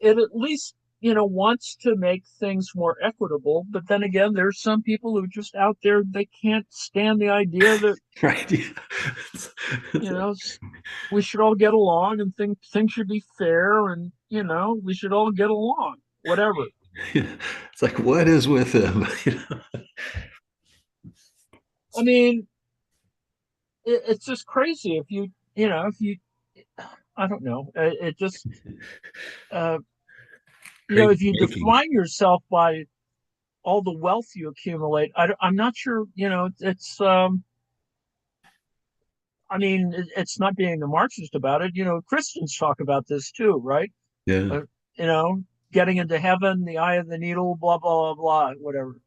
at least wants to make things more equitable. But then again, there's some people who are just out there, they can't stand the idea that Right. Yeah. you know we should all get along and things should be fair, and we should all get along, whatever. It's like, what is with him? I mean, it's just crazy if you I don't know, it just uh Crazy if you making. define yourself by all the wealth you accumulate, I'm not sure. It's I mean, it's not being a Marxist about it. Christians talk about this too, right? Yeah. Uh, you know, getting into heaven, the eye of the needle, blah blah blah blah, whatever.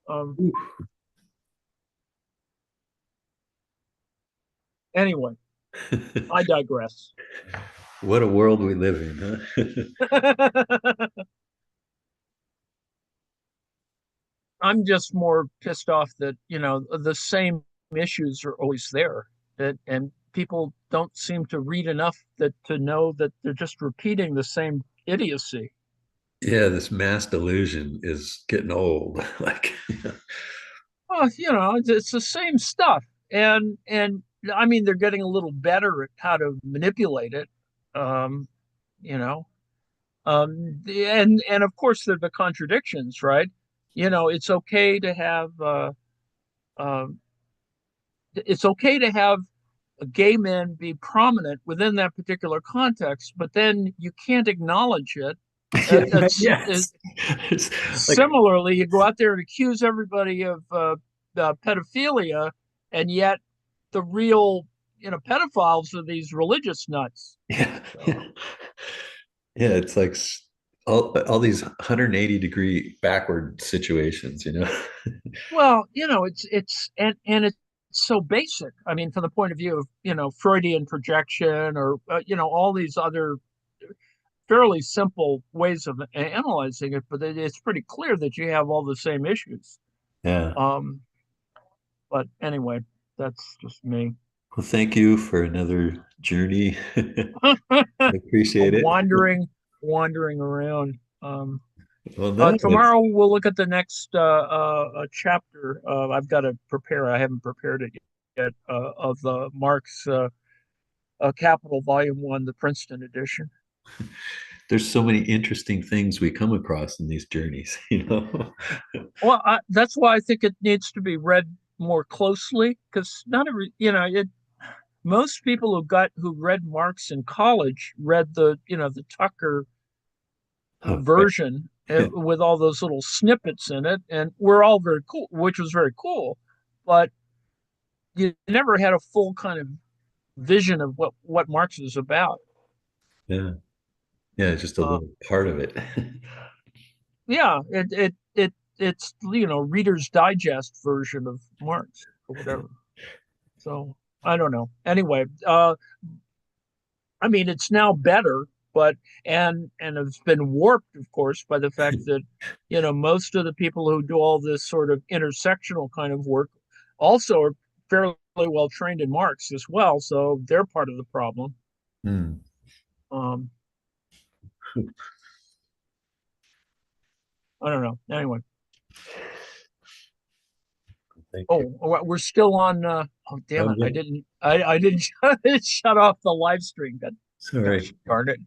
Um, anyway, I digress. What a world we live in, huh? I'm just more pissed off that the same issues are always there, and people don't seem to read enough that to know that they're just repeating the same idiocy. Yeah, this mass delusion is getting old. Like, Well, it's the same stuff, and I mean they're getting a little better at how to manipulate it. Um, you know, and of course there are the contradictions, right? It's okay to have um, gay men be prominent within that particular context, but then you can't acknowledge it. yeah, yes. It's like, Similarly, you go out there and accuse everybody of pedophilia, and yet the real pedophiles are these religious nuts. yeah, So, yeah. Yeah, it's like all these 180-degree backward situations. well, it's so basic. I mean, from the point of view of Freudian projection, or all these other fairly simple ways of analyzing it, but it's pretty clear that you have all the same issues. Yeah. Um, but anyway, that's just me. Well, thank you for another journey. I appreciate it. Wandering around. Well, no, it's Tomorrow we'll look at the next chapter. I've got to prepare. I haven't prepared it yet. Of the Marx Capital Volume One, the Princeton edition. there's so many interesting things we come across in these journeys, you know. Well, that's why I think it needs to be read more closely because not every, most people who read Marx in college read the Tucker Oh, right. version Yeah. with all those little snippets in it, and we're all very cool, which was very cool, but you never had a full kind of vision of what Marx was about. Yeah. Yeah, just a Uh, little part of it. yeah, it's Reader's Digest version of Marx or whatever. So I don't know. Anyway, I mean, it's now better, but and it's been warped, of course, by the fact that most of the people who do all this sort of intersectional kind of work also are fairly well trained in Marx as well, so they're part of the problem. Hmm. Um, I don't know. Anyway, Thank you. oh, we're still on. Oh, damn Oh, it! yeah. I didn't shut off the live stream. God, Sorry. gosh darn it!